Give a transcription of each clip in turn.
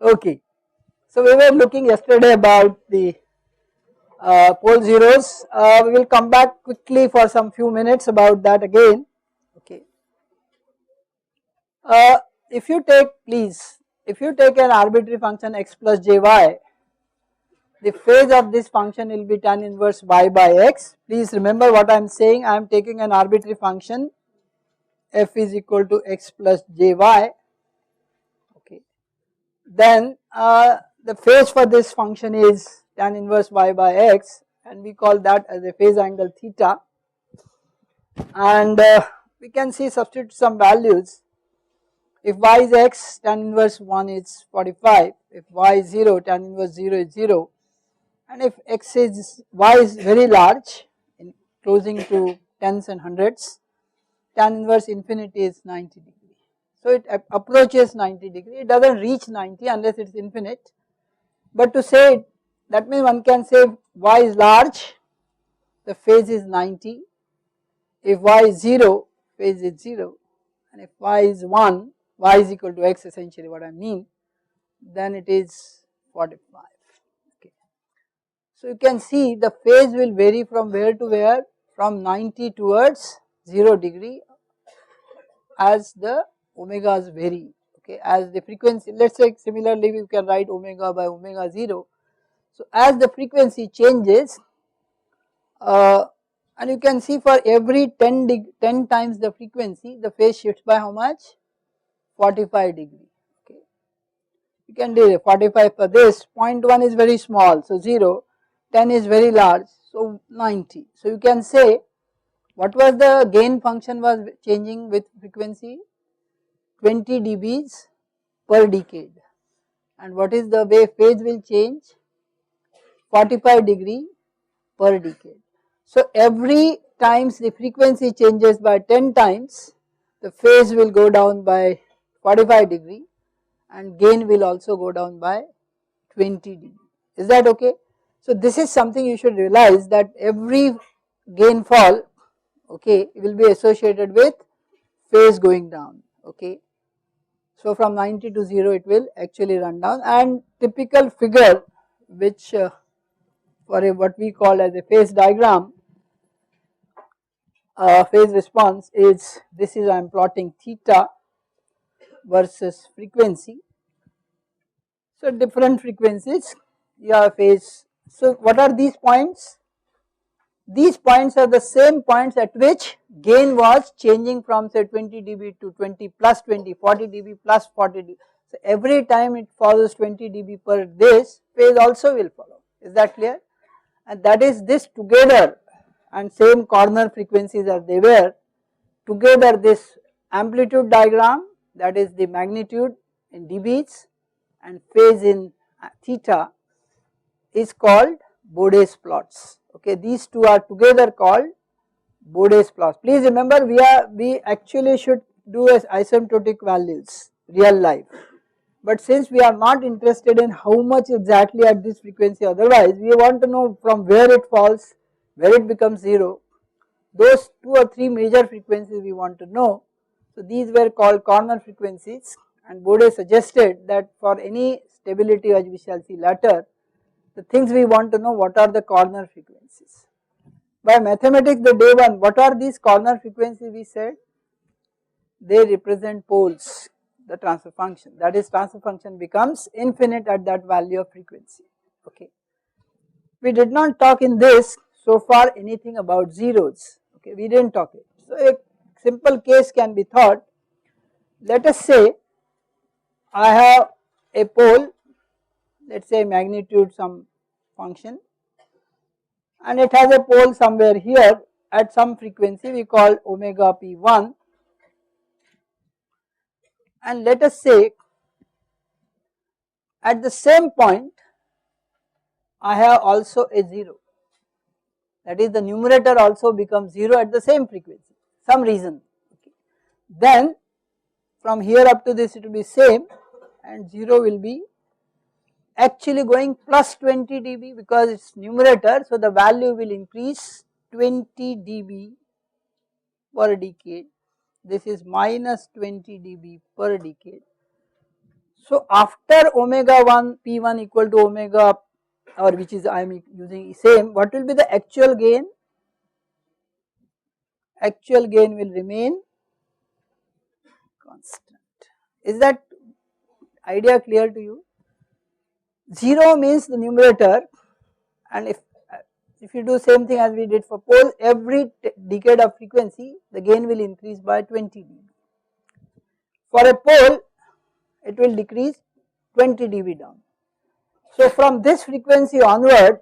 Okay, so we were looking yesterday about the pole zeros. We will come back quickly for some few minutes about that again. Okay, if you take, please, if you take an arbitrary function x plus jy, the phase of this function will be tan inverse y by x. Please remember what I am saying. I am taking an arbitrary function f is equal to x plus jy. Okay, then the phase for this function is tan inverse y by x, and we call that as a phase angle theta, and we can see substitute some values. If y is x, tan inverse 1 is 45, if y is 0, tan inverse 0 is 0, and if x is, y is very large, in closing to tens and hundreds, tan inverse infinity is 90 degree. So it approaches 90 degree, it does not reach 90 unless it is infinite, but to say it, that means one can say y is large, the phase is 90, if y is 0, phase is 0, and if y is 1, y is equal to x essentially what I mean, then it is 45. Okay. So you can see the phase will vary from where to where, from 90 towards 0 degree as the omegas vary, okay, as the frequency, let us say similarly we can write omega by omega 0. So as the frequency changes, and you can see for every 10 times the frequency, the phase shifts by how much? 45 degree. Okay, you can do 45 for this, 0.1 is very small, so 0, 10 is very large, so 90. So you can say what was the gain function was changing with frequency? 20 dBs per decade, and what is the way phase will change? 45 degree per decade. So every times the frequency changes by 10 times, the phase will go down by 45 degree and gain will also go down by 20 degree. Is that okay? So this is something you should realize, that every gain fall, okay, will be associated with phase going down. Okay, so from 90 to 0 it will actually run down, and typical figure which for a what we call as a phase diagram, phase response is, this is I am plotting theta versus frequency. So different frequencies, you have phase. So what are these points? These points are the same points at which gain was changing from say 20 dB to 20 plus 20, 40 dB plus 40 dB. So every time it follows 20 dB per this, phase also will follow. Is that clear? And that is this together, and same corner frequencies as they were, together this amplitude diagram, that is the magnitude in dBs and phase in theta, is called Bode's plots. Okay, these two are together called Bode's plots. Please remember, we actually should do as asymptotic values, real life, but since we are not interested in how much exactly at this frequency, otherwise we want to know from where it falls, where it becomes 0, those 2 or 3 major frequencies we want to know. So these were called corner frequencies, and Bode suggested that for any stability, as we shall see later, the things we want to know, what are the corner frequencies. By mathematics, the day one, what are these corner frequencies we said? They represent poles, the transfer function, that is transfer function becomes infinite at that value of frequency. Okay, we did not talk in this so far anything about zeros. Okay, we did not talk it. So a simple case can be thought. Let us say I have a pole, let us say magnitude some function, and it has a pole somewhere here at some frequency we call omega p1, and let us say at the same point I have also a 0, that is the numerator also becomes 0 at the same frequency, some reason. Okay. Then from here up to this it will be same, and 0 will be actually going plus 20 dB because it is numerator, so the value will increase 20 dB per decade, this is minus 20 dB per decade. So after omega 1 P1 equal to omega, or which is I am using same, what will be the actual gain? Actual gain will remain constant. Is that idea clear to you? 0 means the numerator, and if you do same thing as we did for pole, every decade of frequency the gain will increase by 20 dB. For a pole it will decrease 20 dB down. So from this frequency onward,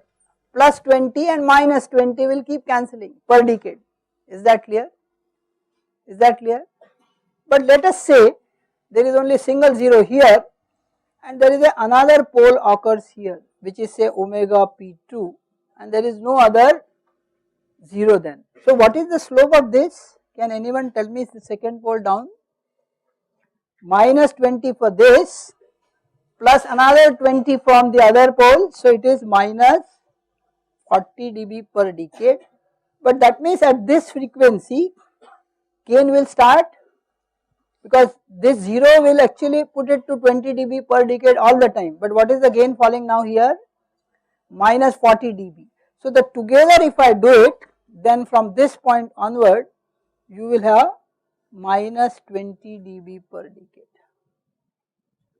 plus 20 and minus 20 will keep cancelling per decade. Is that clear? Is that clear? But let us say there is only single 0 here and there is another pole occurs here, which is say omega P2, and there is no other 0 then. So what is the slope of this? Can anyone tell me the second pole down? Minus 20 for this plus another 20 from the other pole, so it is minus 40 dB per decade. But that means at this frequency gain will start, because this 0 will actually put it to 20 dB per decade all the time. But what is the gain falling now here? Minus 40 dB. So the together if I do it, then from this point onward you will have minus 20 dB per decade.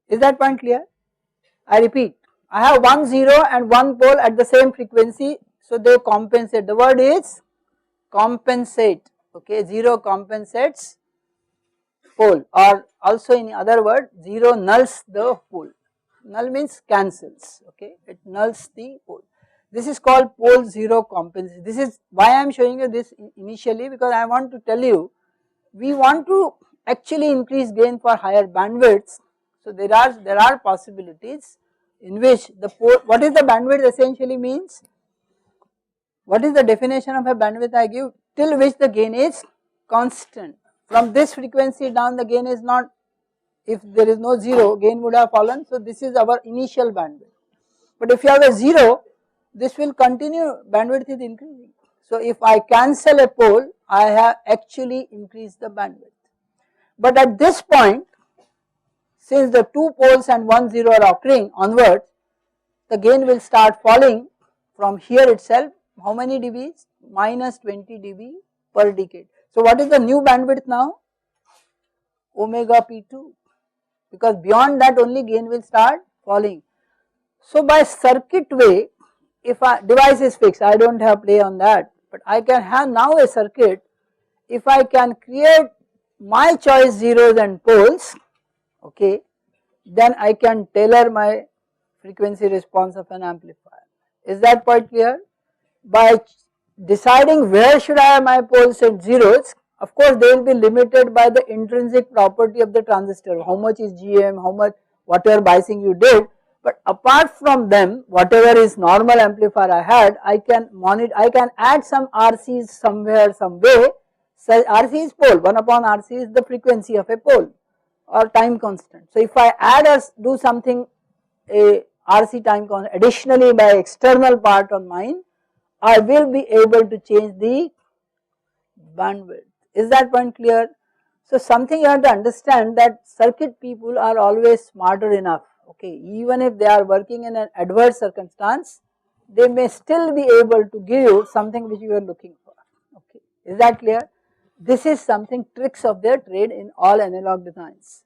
Is that point clear? I repeat, I have 1 0 and 1 pole at the same frequency, so they compensate. The word is compensate, okay, 0 compensates pole, or also in other word 0 nulls the pole. Null means cancels, okay, it nulls the pole. This is called pole 0 compensation. This is why I am showing you this initially, because I want to tell you we want to actually increase gain for higher bandwidths. So there are possibilities in which the pole, what is the bandwidth essentially means? What is the definition of a bandwidth I give? Till which the gain is constant. From this frequency down the gain is not, if there is no 0 gain would have fallen, so this is our initial bandwidth. But if you have a 0, this will continue, bandwidth is increasing. So if I cancel a pole, I have actually increased the bandwidth. But at this point, since the 2 poles and 1 0 are occurring onwards, the gain will start falling from here itself. How many dBs? Minus 20 dB per decade. So what is the new bandwidth now? Omega P2, because beyond that only gain will start falling. So by circuit way, if a device is fixed, I do not have play on that, but I can have now a circuit. If I can create my choice zeros and poles, okay, then I can tailor my frequency response of an amplifier. Is that point clear? By deciding where should I have my poles and zeros, of course they will be limited by the intrinsic property of the transistor, how much is GM, how much, whatever biasing you did. But apart from them, whatever is normal amplifier I had, I can monitor, I can add some RCs somewhere, some way. So RC is pole, 1 upon RC is the frequency of a pole or time constant. So if I add or do something, a RC time constant additionally by external part on mine, I will be able to change the bandwidth. Is that point clear? So something you have to understand, that circuit people are always smarter enough, okay, even if they are working in an adverse circumstance, they may still be able to give you something which you are looking for, okay. Is that clear? This is something tricks of their trade in all analog designs.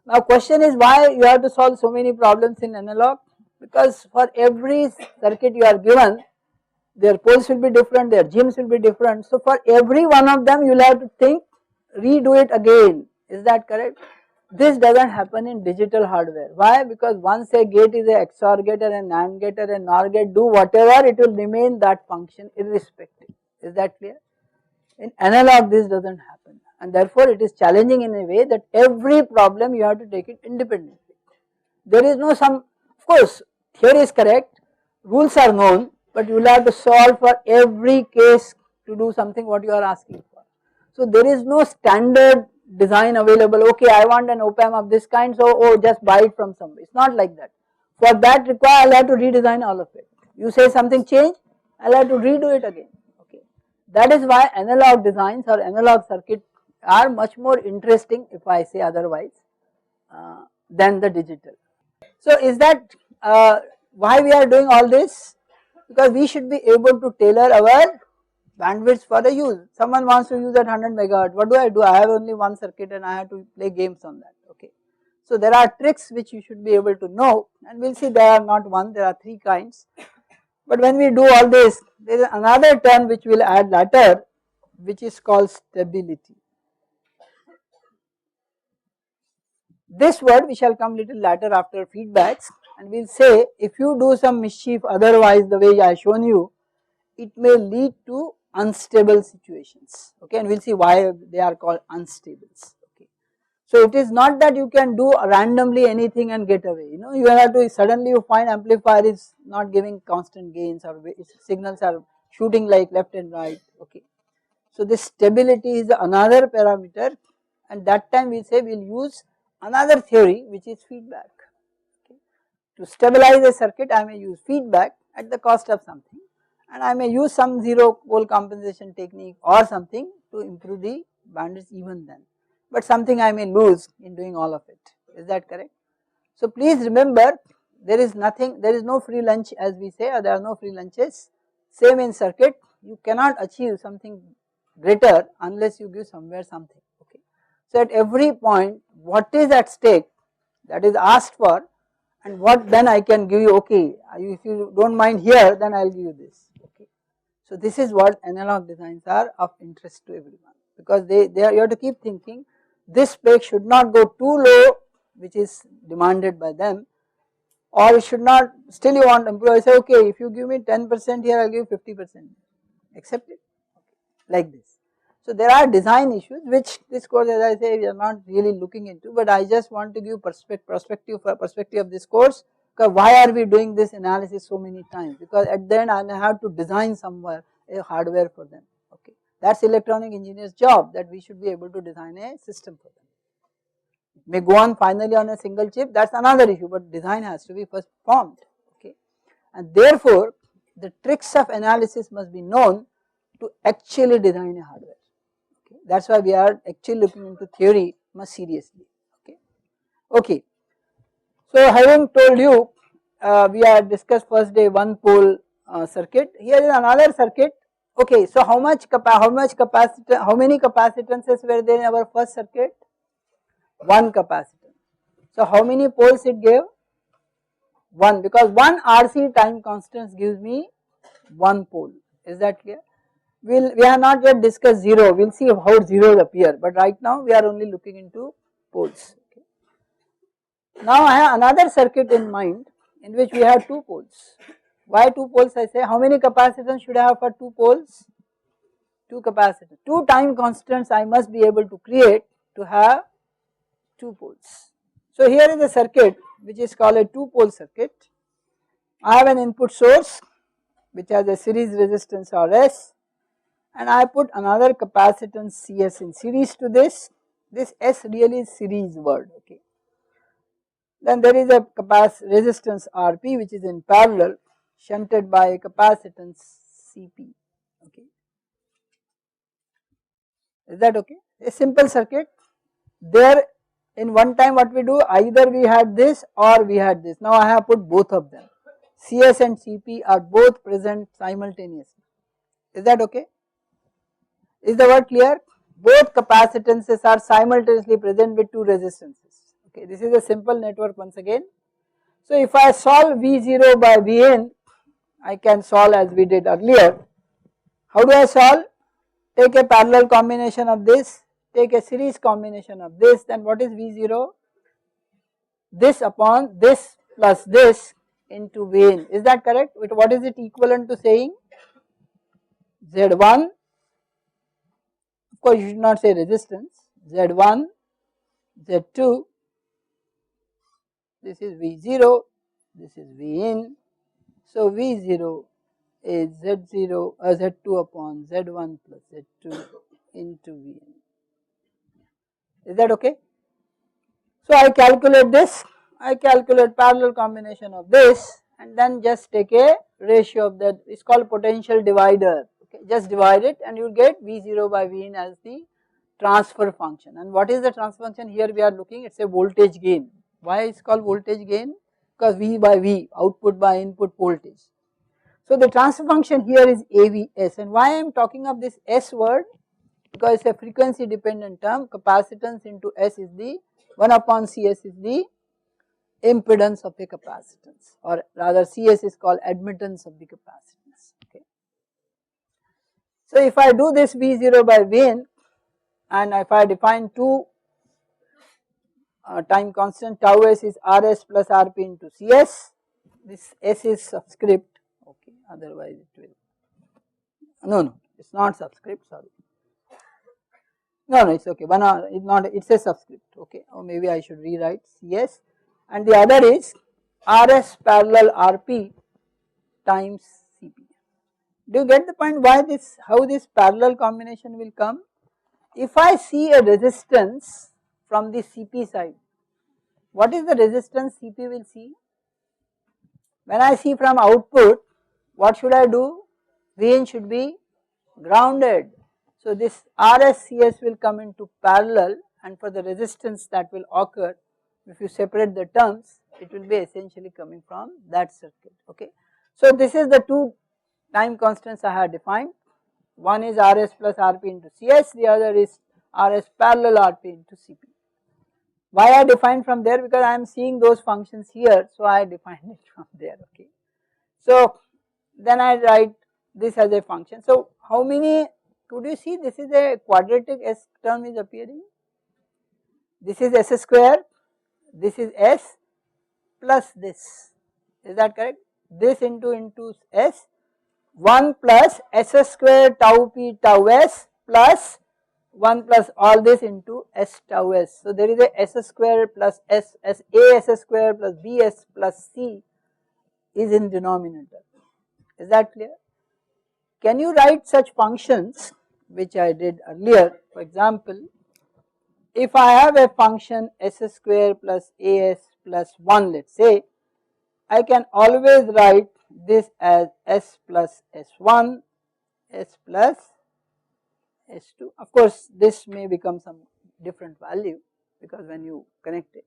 Now question is, why you have to solve so many problems in analog? Because for every circuit you are given, their poles will be different, their gyms will be different. So for every one of them you will have to think, redo it again. Is that correct? This does not happen in digital hardware. Why? Because once a gate is a XOR gate or a NAND gate or a NOR gate, do whatever, it will remain that function irrespective. Is that clear? In analog this does not happen, and therefore it is challenging in a way that every problem you have to take it independently. There is no some, of course theory is correct, rules are known, but you will have to solve for every case to do something what you are asking for. So there is no standard design available, okay, I want an op amp of this kind, so just buy it from somewhere. It's not like that. For that require, I'll have to redesign all of it. You say something change, I'll have to redo it again, okay. That is why analog designs or analog circuit are much more interesting, if I say otherwise, than the digital. So is that why we are doing all this? Because we should be able to tailor our bandwidth for the use. Someone wants to use at 100 megahertz, what do? I have only one circuit and I have to play games on that, okay. So there are tricks which you should be able to know, and we will see there are not one, there are three kinds. But when we do all this, there is another term which we will add later, which is called stability. This word we shall come little later after feedbacks, and we will say if you do some mischief otherwise the way I have shown you, it may lead to unstable situations, okay, and we will see why they are called unstables, okay. So it is not that you can do randomly anything and get away, you have to suddenly you find amplifier is not giving constant gains or its signals are shooting like left and right, okay. So this stability is another parameter, and that time we say we will use another theory which is feedback, okay. To stabilize a circuit I may use feedback at the cost of something, and I may use some zero pole compensation technique or something to improve the bandwidth even then, but something I may lose in doing all of it, is that correct? So please remember, there is nothing, there is no free lunch as we say, or there are no free lunches. Same in circuit, you cannot achieve something greater unless you give somewhere something, okay. So at every point what is at stake, that is asked for, and what then I can give you, okay, if you do not mind here then I will give you this, okay. So this is what analog designs are of interest to everyone, because they are, you have to keep thinking this spec should not go too low which is demanded by them, or it should not, still you want employee say okay if you give me 10% here I will give 50%, accept it, like this. So there are design issues which this course as I say we are not really looking into, but I just want to give perspective of this course, because why are we doing this analysis so many times, because at the end I have to design somewhere a hardware for them, okay. That is electronic engineer's job, that we should be able to design a system for them. It may go on finally on a single chip, that is another issue, but design has to be first formed, okay. And therefore the tricks of analysis must be known to actually design a hardware, okay. That is why we are actually looking into theory much seriously, okay. Okay. So having told you, we have discussed first day one pole circuit, here is another circuit, okay. So how many capacitances were there in our first circuit? One capacitance. So how many poles it gave? One, because one RC time constant gives me one pole, is that clear? We have not yet discussed zero, we will see how zeros appear, but right now we are only looking into poles, okay. Now I have another circuit in mind in which we have two poles. Why two poles I say? How many capacitance should I have for two poles? Two capacitors, two time constants I must be able to create to have two poles. So here is a circuit which is called a two pole circuit. I have an input source which has a series resistance Rs, and I put another capacitance Cs in series to this. This S really is series word, okay. Then there is a resistance Rp which is in parallel, shunted by a capacitance Cp, okay. Is that okay? A simple circuit. There in one time what we do, either we had this or we had this. Now I have put both of them. Cs and Cp are both present simultaneously. Is that okay? Is the word clear? Both capacitances are simultaneously present with two resistances. Okay, this is a simple network once again. So if I solve V0 by Vn, I can solve as we did earlier. How do I solve? Take a parallel combination of this, take a series combination of this, then what is V0? This upon this plus this into Vn. Is that correct? What is it equivalent to saying? Z1, of course you should not say resistance, Z1, Z2, this is V0, this is Vin. So V0 is Z0 Z2 upon Z1 plus Z2 into Vn. Is that okay? So I calculate this, I calculate parallel combination of this, and then just take a ratio of that, it's called potential divider, okay. Just divide it and you will get V0 by Vn as the transfer function. And what is the transfer function? Here we are looking, it's a voltage gain. Why it's called voltage gain? because V by V, output by input voltage. So the transfer function here is AVS, and why I am talking of this S word, because it's a frequency dependent term. Capacitance into S is the 1 upon CS is the impedance of the capacitance, or rather CS is called admittance of the capacitance. Okay. So if I do this V0 by Vn, and if I define two time constant, tau s is Rs plus Rp into Cs, this S is subscript, okay, otherwise it will, no, it's not subscript, sorry. No, it's okay, it's not, it's a subscript, okay, or maybe I should rewrite Cs, and the other is Rs parallel Rp times Cp. Do you get the point why this, how this parallel combination will come? If I see a resistance from the Cp side, what is the resistance Cp will see? When I see from output, what should I do? Vn should be grounded. So this RSCS will come into parallel, and for the resistance that will occur, if you separate the terms, it will be essentially coming from that circuit. Okay. So this is the two time constants I have defined. One is Rs plus Rp into Cs, the other is Rs parallel Rp into Cp. Why I defined from there? Because I am seeing those functions here, so I defined it from there. Okay. So then I write this as a function. So how many, could you see this is a quadratic S term is appearing? This is S square, this is S plus this, is that correct? This into S, 1 plus S square tau P tau S plus 1 plus all this into S tau S. So there is a S square plus S, AS square plus BS plus C is in denominator. Is that clear? Can you write such functions which I did earlier? For example, if I have a function S square plus AS plus 1, let's say, I can always write this as S plus S1, S plus S2. Of course, this may become some different value because when you connect it,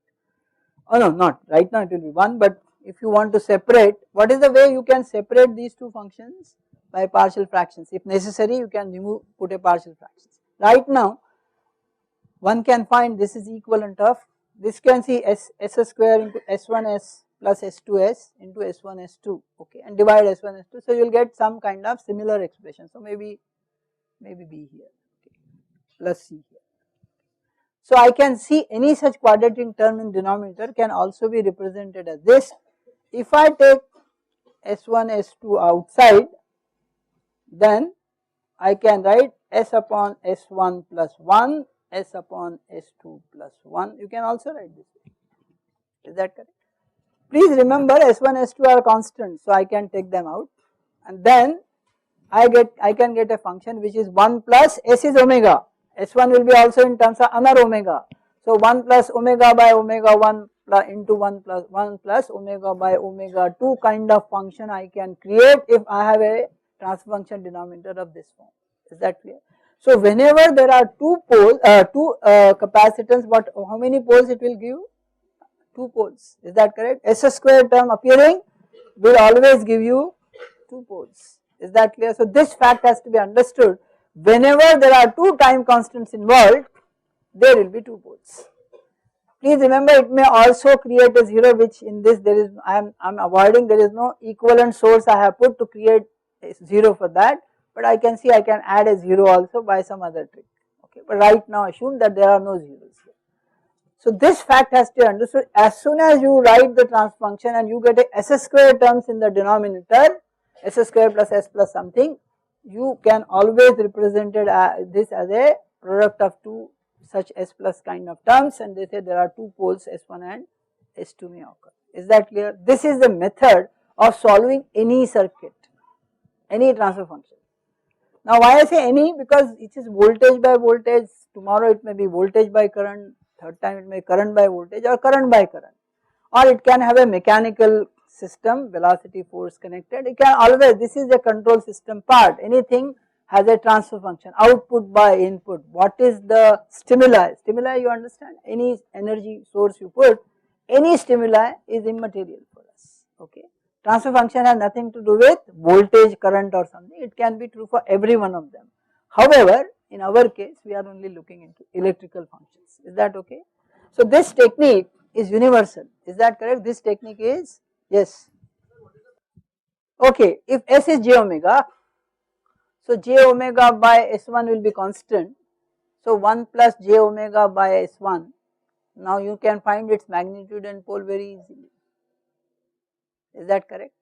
oh no, not right now, it will be 1, but if you want to separate, what is the way you can separate these two functions? By partial fractions. If necessary, you can remove, put a partial fractions. Right now, one can find this is equivalent of, this can see S square into S1S plus S2S into S1S2, okay, and divide S1S2, so you will get some kind of similar expression. So maybe B here, okay, plus C here. So I can see any such quadratic term in denominator can also be represented as this. If I take S1, S2 outside, then I can write S upon S1 plus 1, S upon S2 plus 1. You can also write this way. Is that correct? Please remember S1, S2 are constants, so I can take them out, and then I can get a function which is 1 plus S is omega. S1 will be also in terms of another omega. So 1 plus omega by omega 1 plus into 1 plus omega by omega 2 kind of function I can create if I have a transfer function denominator of this form. Is that clear? So whenever there are two capacitance, how many poles it will give? 2 poles. Is that correct? S square term appearing will always give you 2 poles. Is that clear? So this fact has to be understood. Whenever there are two time constants involved, there will be 2 poles. Please remember, it may also create a 0, which in this there is, I am avoiding, there is no equivalent source I have put to create a 0 for that, but I can see I can add a 0 also by some other trick. Okay, but right now assume that there are no zeros here. So this fact has to be understood. As soon as you write the transfer function and you get a S square terms in the denominator, S square plus S plus something, you can always represent this as a product of two such S plus kind of terms, and they say there are 2 poles S1 and S2 may occur. Is that clear? This is the method of solving any circuit, any transfer function. Now why I say any? Because it is voltage by voltage, tomorrow it may be voltage by current, third time it may current by voltage or current by current, or it can have a mechanical system, velocity force connected. It can always, this is the control system part, anything has a transfer function, output by input. What is the stimuli? Stimuli, you understand, any energy source you put, any stimuli is immaterial for us. okay. Transfer function has nothing to do with voltage, current or something, it can be true for every one of them. However, in our case we are only looking into electrical functions, is that okay? So this technique is universal, is that correct? This technique is, yes. Okay, if S is j omega, so j omega by S1 will be constant, so 1 plus j omega by S1, now you can find its magnitude and pole very easily, is that correct?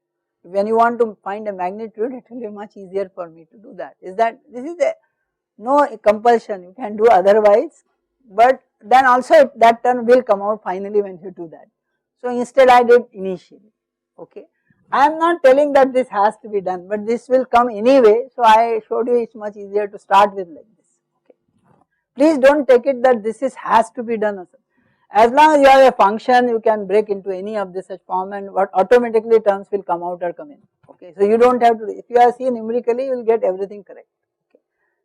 When you want to find a magnitude, it will be much easier for me to do that, is that, this is a no compulsion, you can do otherwise, but then also that term will come out finally when you do that. So instead I did initially, okay. I am not telling that this has to be done, but this will come anyway, so I showed you it's much easier to start with like this, okay. Please don't take it that this is has to be done. As long as you have a function, you can break into any of this such form and what automatically terms will come out or come in, okay. So you don't have to, if you are seeing numerically, you will get everything correct.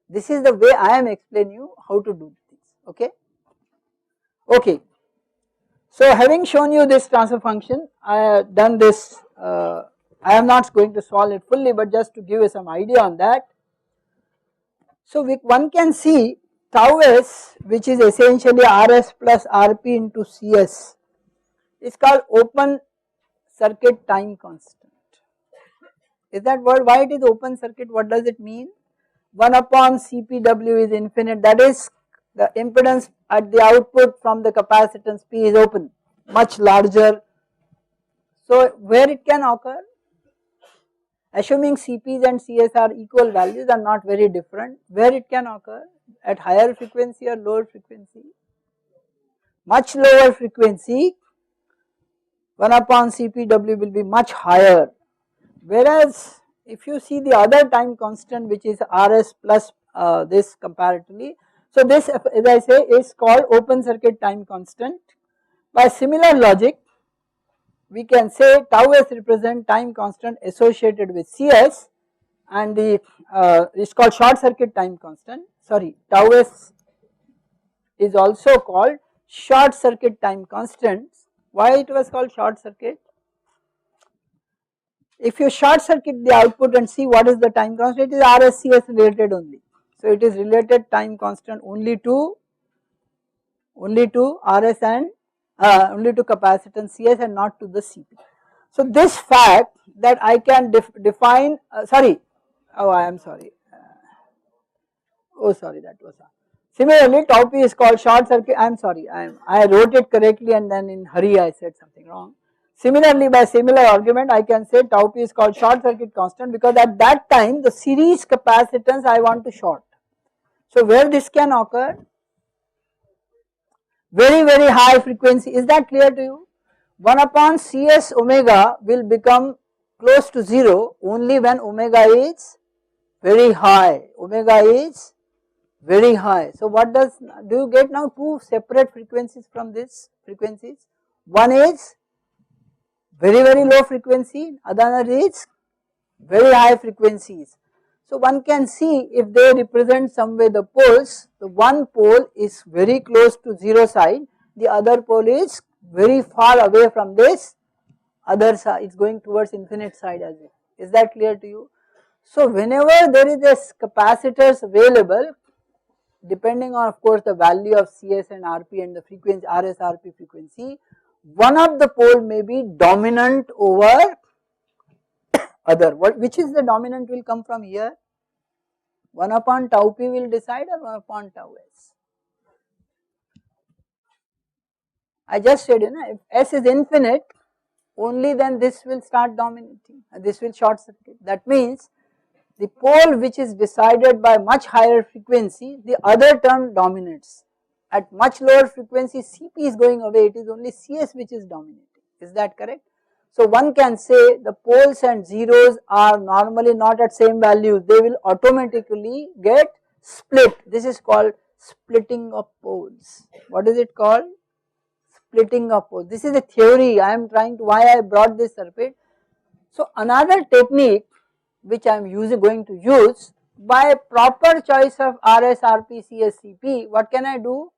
This is the way I am explaining you how to do things, okay. Okay. So having shown you this transfer function, I have done this, I am not going to solve it fully, but just to give you some idea on that. So one can see tau s, which is essentially Rs plus Rp into Cs, is called open circuit time constant. Is that word, why it is open circuit, what does it mean? 1 upon Cpw is infinite, that is the impedance at the output from the capacitance P is open, much larger. So where it can occur, assuming Cp's and Cs are equal values are not very different, where it can occur, at higher frequency or lower frequency? Much lower frequency, 1 upon Cpw will be much higher, whereas if you see the other time constant which is Rs plus this comparatively, so this as I say is called open circuit time constant. By similar logic, we can say tau s represent time constant associated with Cs, and the is called short circuit time constant, sorry, tau s is also called short circuit time constant. Why it was called short circuit? If you short circuit the output and see what is the time constant, it is RSCS related only. So it is related time constant only to RS and only to capacitance Cs and not to the Cp. So this fact that I can define, sorry, oh I am sorry, oh sorry, that was similarly tau p is called short circuit, I am sorry, I wrote it correctly and then in hurry I said something wrong. Similarly, by similar argument I can say tau p is called short circuit constant because at that time the series capacitance I want to short. So where this can occur, very high frequency, is that clear to you? 1 upon Cs omega will become close to 0 only when omega is very high, omega is very high. So what do you get now? Two separate frequencies from this frequencies, one is very low frequency, other is very high frequencies. So one can see if they represent some way the poles, the one pole is very close to 0 side, the other pole is very far away from this other side, it is going towards infinite side as well. Is that clear to you? So whenever there is a capacitors available, depending on of course the value of Cs and Rp and the frequency Rs Rp frequency, one of the pole may be dominant over other. Which is the dominant will come from here? 1 upon tau p will decide or 1 upon tau s? I just said, if S is infinite, only then this will start dominating and this will short circuit. That means the pole which is decided by much higher frequency, the other term dominates. At much lower frequency Cp is going away, it is only Cs which is dominating. Is that correct? So one can say the poles and zeros are normally not at same values, they will automatically get split. This is called splitting of poles. What is it called? Splitting of poles. This is a theory I am trying to, why I brought this circuit. So another technique which I am going to use, by proper choice of Rs, Rp, Cs, Cp, what can I do?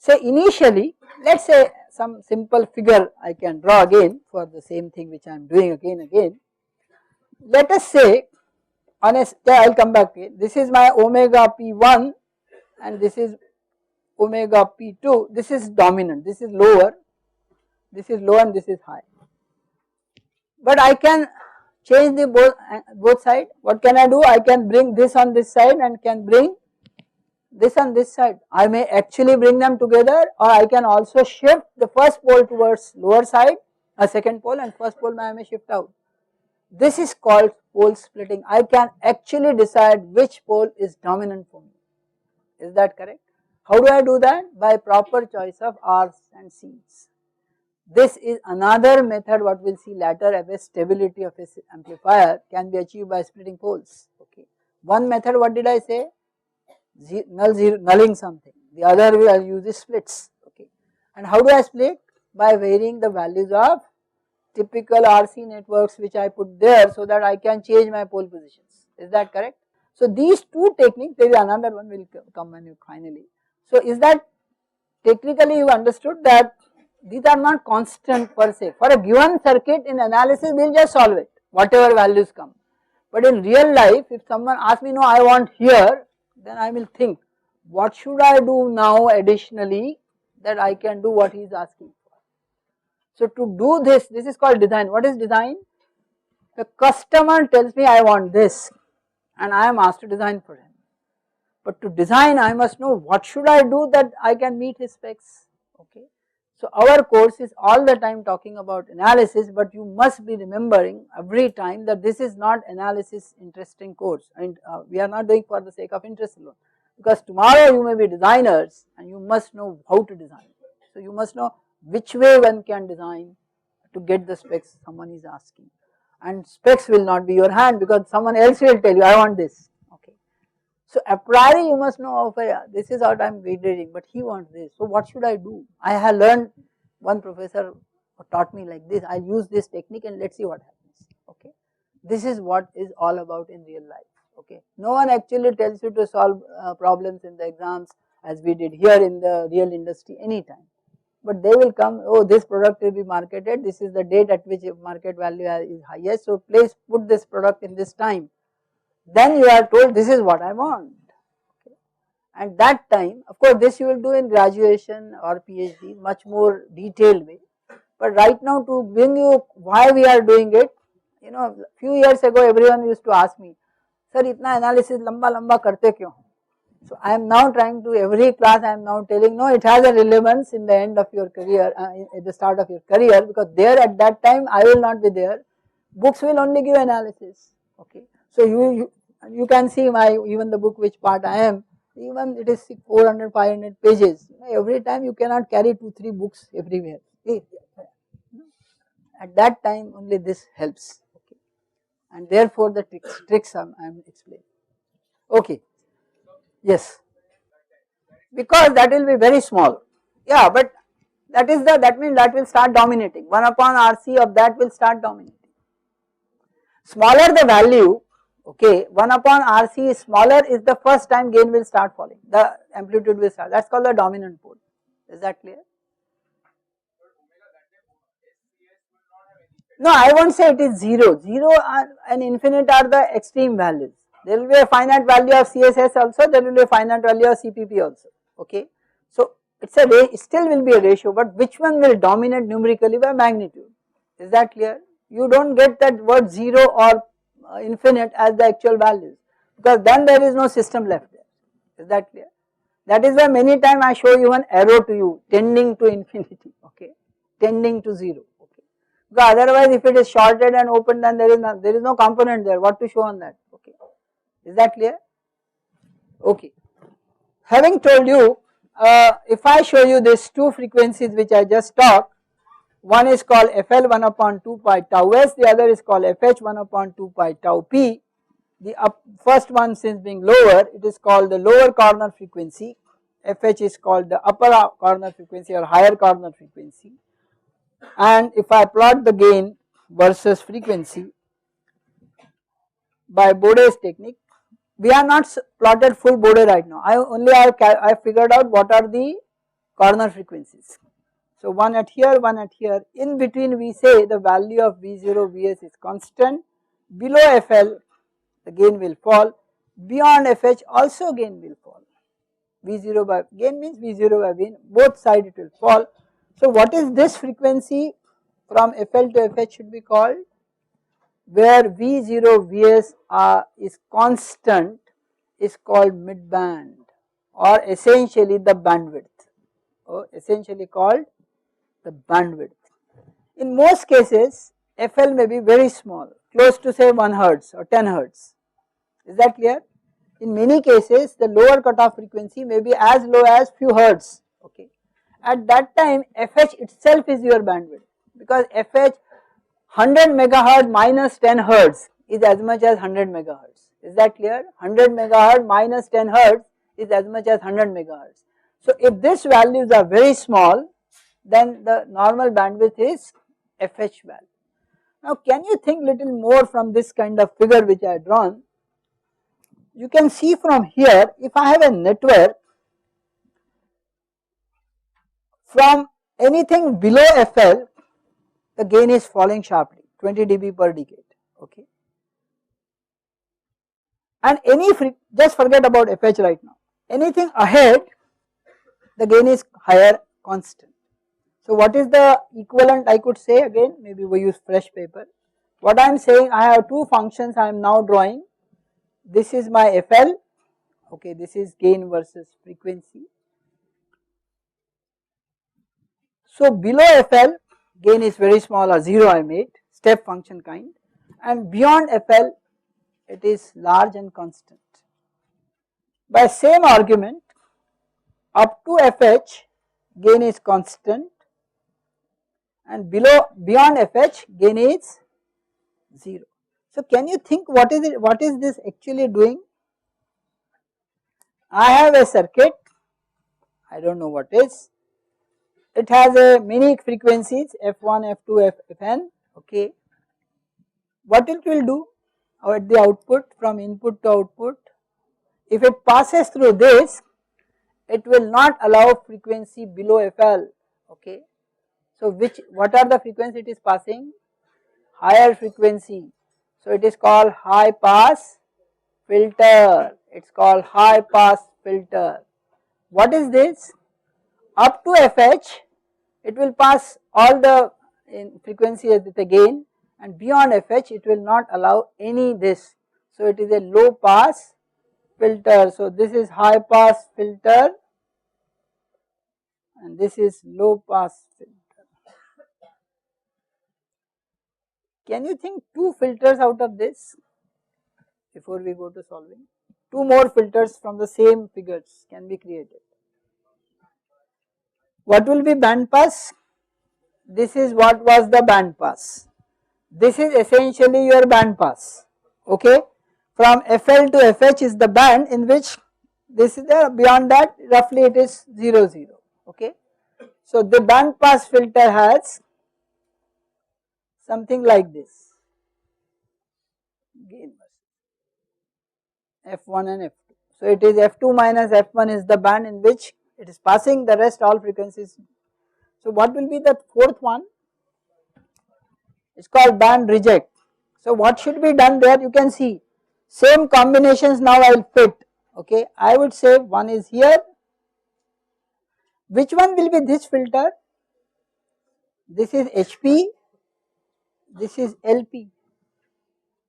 say initially, let us say some simple figure I can draw again for the same thing which I am doing again. Let us say on a, I will come back to it. This is my omega P1 and this is omega P2, this is dominant, this is lower, this is low and this is high. But I can change the both side. What can I do? I can bring this on this side and can bring this on this side. I may actually bring them together, or I can also shift the first pole towards lower side, a second pole, and first pole I may shift out. This is called pole splitting. I can actually decide which pole is dominant for me. Is that correct? How do I do that? By proper choice of R's and C's. This is another method what we will see later of a stability of a amplifier can be achieved by splitting poles. Okay. One method, what did I say? Nulling something. The other way I use is splits. Okay. And how do I split? By varying the values of typical RC networks which I put there so that I can change my pole positions. Is that correct? So these two techniques, there is another one will come when you finally. So is that technically you understood that these are not constant per se. For a given circuit in analysis we will just solve it, whatever values come. But in real life if someone asks me, no I want here, then I will think what should I do now additionally that I can do what he is asking for. So to do this is called design. What is design? The customer tells me I want this and I am asked to design for him. But to design I must know what should I do that I can meet his specs. Okay. So our course is all the time talking about analysis, but you must be remembering every time that this is not analysis interesting course, and we are not doing for the sake of interest alone, because tomorrow you may be designers and you must know how to design. So you must know which way one can design to get the specs someone is asking, and specs will not be your hand because someone else will tell you I want this. Okay. So a priori you must know, okay, this is what I am reading, but he wants this. So what should I do? I have learned, one professor taught me like this, I will use this technique and let's see what happens. Okay. This is what is all about in real life. Okay. No one actually tells you to solve problems in the exams as we did here in the real industry anytime. But they will come, oh this product will be marketed, this is the date at which market value is highest, so please put this product in this time. Then you are told this is what I want. Okay. And that time, of course this you will do in graduation or PhD, much more detailed way. But right now to bring you why we are doing it, you know, few years ago everyone used to ask me, sir itna analysis lamba karte kyun? So I am now trying to, every class I am now telling, no, it has a relevance in the end of your career, at the start of your career, because there at that time I will not be there. Books will only give analysis. Okay. So you can see my, even the book which part I am, even it is 400, 500 pages. Every time you cannot carry 2-3 books everywhere. Okay. At that time only this helps. Okay. And therefore the tricks I am explaining. Okay. Yes. Because that will be very small. Yeah, but that means that will start dominating. 1 upon RC of that will start dominating. Smaller the value, okay, 1 upon RC is smaller is the first time gain will start falling. The amplitude will start. That's called the dominant pole. Is that clear? No, I won't say it is 0. 0 and infinite are the extreme values. There will be a finite value of CSS also, there will be a finite value of CPP also. Okay. So it's it still will be a ratio, but which one will dominate numerically by magnitude? Is that clear? You don't get that word 0 or infinite as the actual values, because then there is no system left there. Is that clear? That is why many times I show you an arrow to you tending to infinity, okay, tending to 0. Okay. Because otherwise if it is shorted and open, then there is no component there, what to show on that? Okay. Is that clear? Okay. Having told you, if I show you these two frequencies which I just talked, one is called FL 1 upon 2 pi tau s, the other is called FH 1 upon 2 pi tau p. The first one, since being lower, it is called the lower corner frequency, FH is called the upper corner frequency or higher corner frequency. And if I plot the gain versus frequency by Bode's technique, we are not plotted full Bode right now. I figured out what are the corner frequencies. So one at here, one at here. In between we say the value of V0, Vs is constant. Below FL the gain will fall. Beyond FH also gain will fall. V0 by gain means V0 by Vn, both side it will fall. So what is this frequency from FL to FH should be called? Where V0 Vs is constant is called mid band, or essentially the bandwidth, or essentially called the bandwidth. In most cases FL may be very small, close to say 1 Hertz or 10 Hertz. Is that clear? In many cases the lower cutoff frequency may be as low as few Hertz. Okay. At that time FH itself is your bandwidth, because FH 100 megahertz minus 10 Hertz is as much as 100 megahertz. Is that clear? 100 megahertz minus 10 Hertz is as much as 100 megahertz. So if these values are very small, then the normal bandwidth is FH value. Now can you think little more from this kind of figure which I have drawn? You can see from here, if I have a network from anything below FL, the gain is falling sharply, 20 dB per decade, okay. And just forget about FH right now, anything ahead the gain is higher, constant. So what is the equivalent I could say again, maybe we use fresh paper. What I am saying, I have two functions I am now drawing. This is my FL, okay, this is gain versus frequency. So below FL gain is very small or 0 I made, step function kind, and beyond FL it is large and constant. By same argument, up to FH gain is constant, and beyond FH gain is 0. So can you think what is this actually doing? I have a circuit, I don't know what is, it has a many frequencies F1, F2, Fn, okay. What it will do at the output, from input to output, if it passes through this, it will not allow frequency below FL, okay. So what are the frequency it is passing? Higher frequency. So it is called high pass filter, it is called high pass filter. What is this? Up to FH it will pass all the frequency with the gain, and beyond FH it will not allow any this. So it is a low pass filter. So this is high pass filter and this is low pass filter. Can you think two filters out of this before we go to solving? Two more filters from the same figures can be created. What will be band pass? This is what was the band pass. This is essentially your band pass, okay. From FL to FH is the band in which this is there, beyond that roughly it is 0, 0, okay. So the band pass filter has something like this, gain F1 and F2. So it is F2 minus F1 is the band in which it is passing, the rest all frequencies. So what will be the fourth one? It is called band reject. So what should be done there? You can see same combinations now I will fit, okay. I would say one is here. Which one will be this filter? This is HP, this is LP.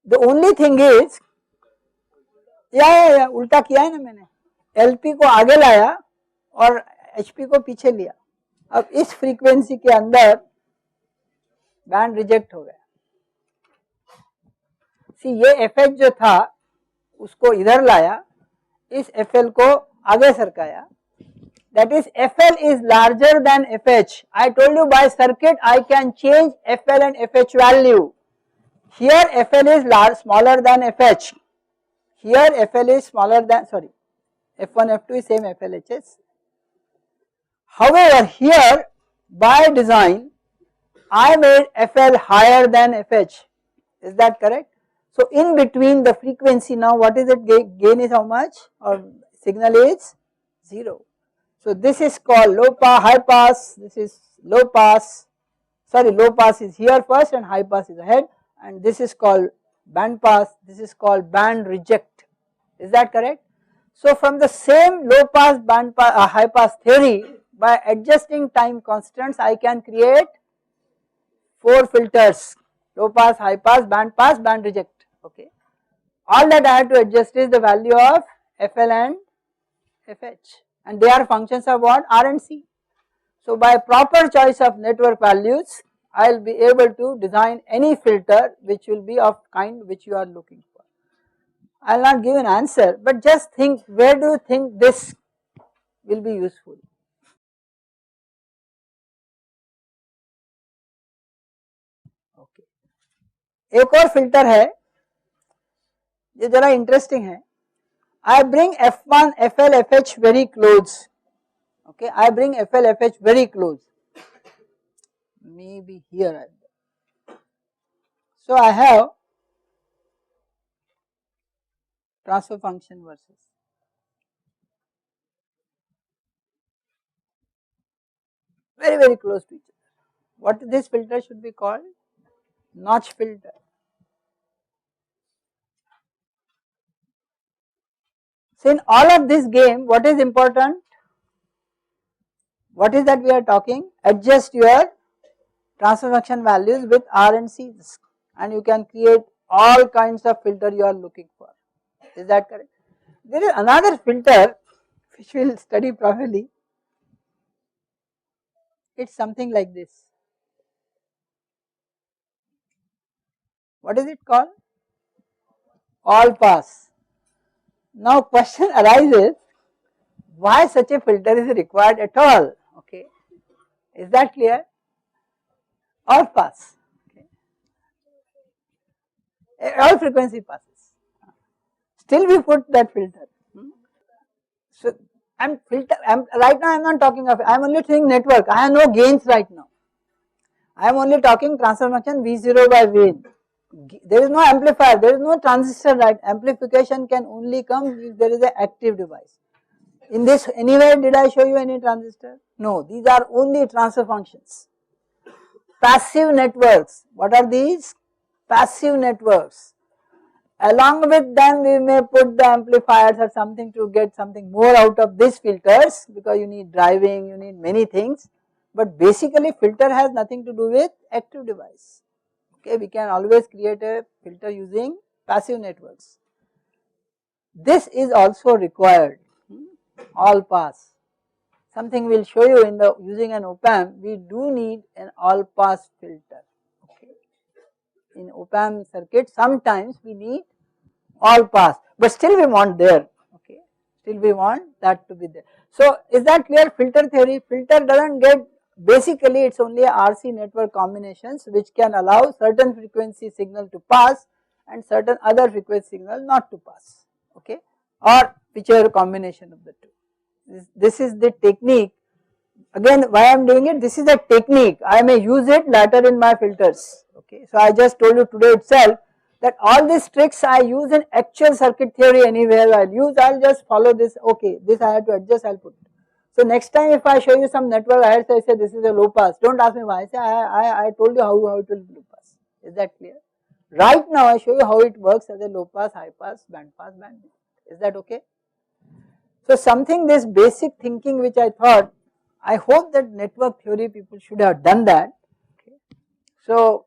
The only thing is, या उल्टा किया है ना मैंने, LP को आगे लाया और HP को पीछे लिया. अब इस फ्रीक्वेंसी के अंदर बैंड रिजेक्ट हो गया. सी ये FH जो था उसको इधर लाया, इस FL को आगे सरकाया. That is FL is larger than FH. I told you by circuit I can change FL and FH value. Here FL is smaller than FH. Here FL is smaller than, sorry, F1, F2 is same FLHS. However, here by design I made FL higher than FH. Is that correct? So in between the frequency now what is it, gain is how much, or signal is 0. So this is called low pass, high pass, this is low pass, sorry, low pass is here first and high pass is ahead, and this is called band pass, this is called band reject. Is that correct? So from the same low pass, band pass, high pass theory, by adjusting time constants I can create 4 filters: low pass, high pass, band reject. Okay. All that I have to adjust is the value of FL and FH, and they are functions of what? R and C. So by proper choice of network values, I will be able to design any filter which will be of kind which you are looking for. I will not give an answer, but just think, where do you think this will be useful? Okay. एक और filter है, ये जरा interesting है. I bring F1, FL, FH very close. Okay, I bring FL, FH very close. Maybe here. So I have transfer function versus. Very close to each other. What this filter should be called? Notch filter. So in all of this game, what is important? What is that we are talking? Adjust your transfer function values with R and C, and you can create all kinds of filter you are looking for. Is that correct? There is another filter which we will study properly. It's something like this. What is it called? All pass. Now question arises, why such a filter is required at all? Okay, is that clear? All pass. Okay. All frequency passes. Still we put that filter. So I'm right now I am not talking of, I am only saying network. I have no gains right now. I am only talking transfer function V0 by Vn. There is no amplifier, there is no transistor, right? Amplification can only come if there is an active device. In this, anywhere did I show you any transistor? No, these are only transfer functions. Passive networks, what are these? Passive networks. Along with them we may put the amplifiers or something to get something more out of these filters, because you need driving, you need many things, but basically filter has nothing to do with active device. Okay, we can always create a filter using passive networks. This is also required, all pass. Something we will show you in the using an op-amp, we do need an all pass filter. Okay. In op-amp circuit sometimes we need all pass, but still we want there. Okay, still we want that to be there. So is that clear? Filter theory, filter doesn't get, basically it's only a RC network combinations which can allow certain frequency signal to pass and certain other frequency signal not to pass. Okay, or whichever combination of the two. This is the technique. Again, why I am doing it? This is a technique. I may use it later in my filters. Okay, so I just told you today itself that all these tricks I use in actual circuit theory. Anywhere I use, I will just follow this. Okay, this I have to adjust, I will put. So next time if I show you some network, I say this is a low pass. Don't ask me why. I say I told you how it will be low pass. Is that clear? Right now I show you how it works as a low pass, high pass, band pass, band. Is that okay? So something, this basic thinking which I thought, I hope that network theory people should have done that. Okay. So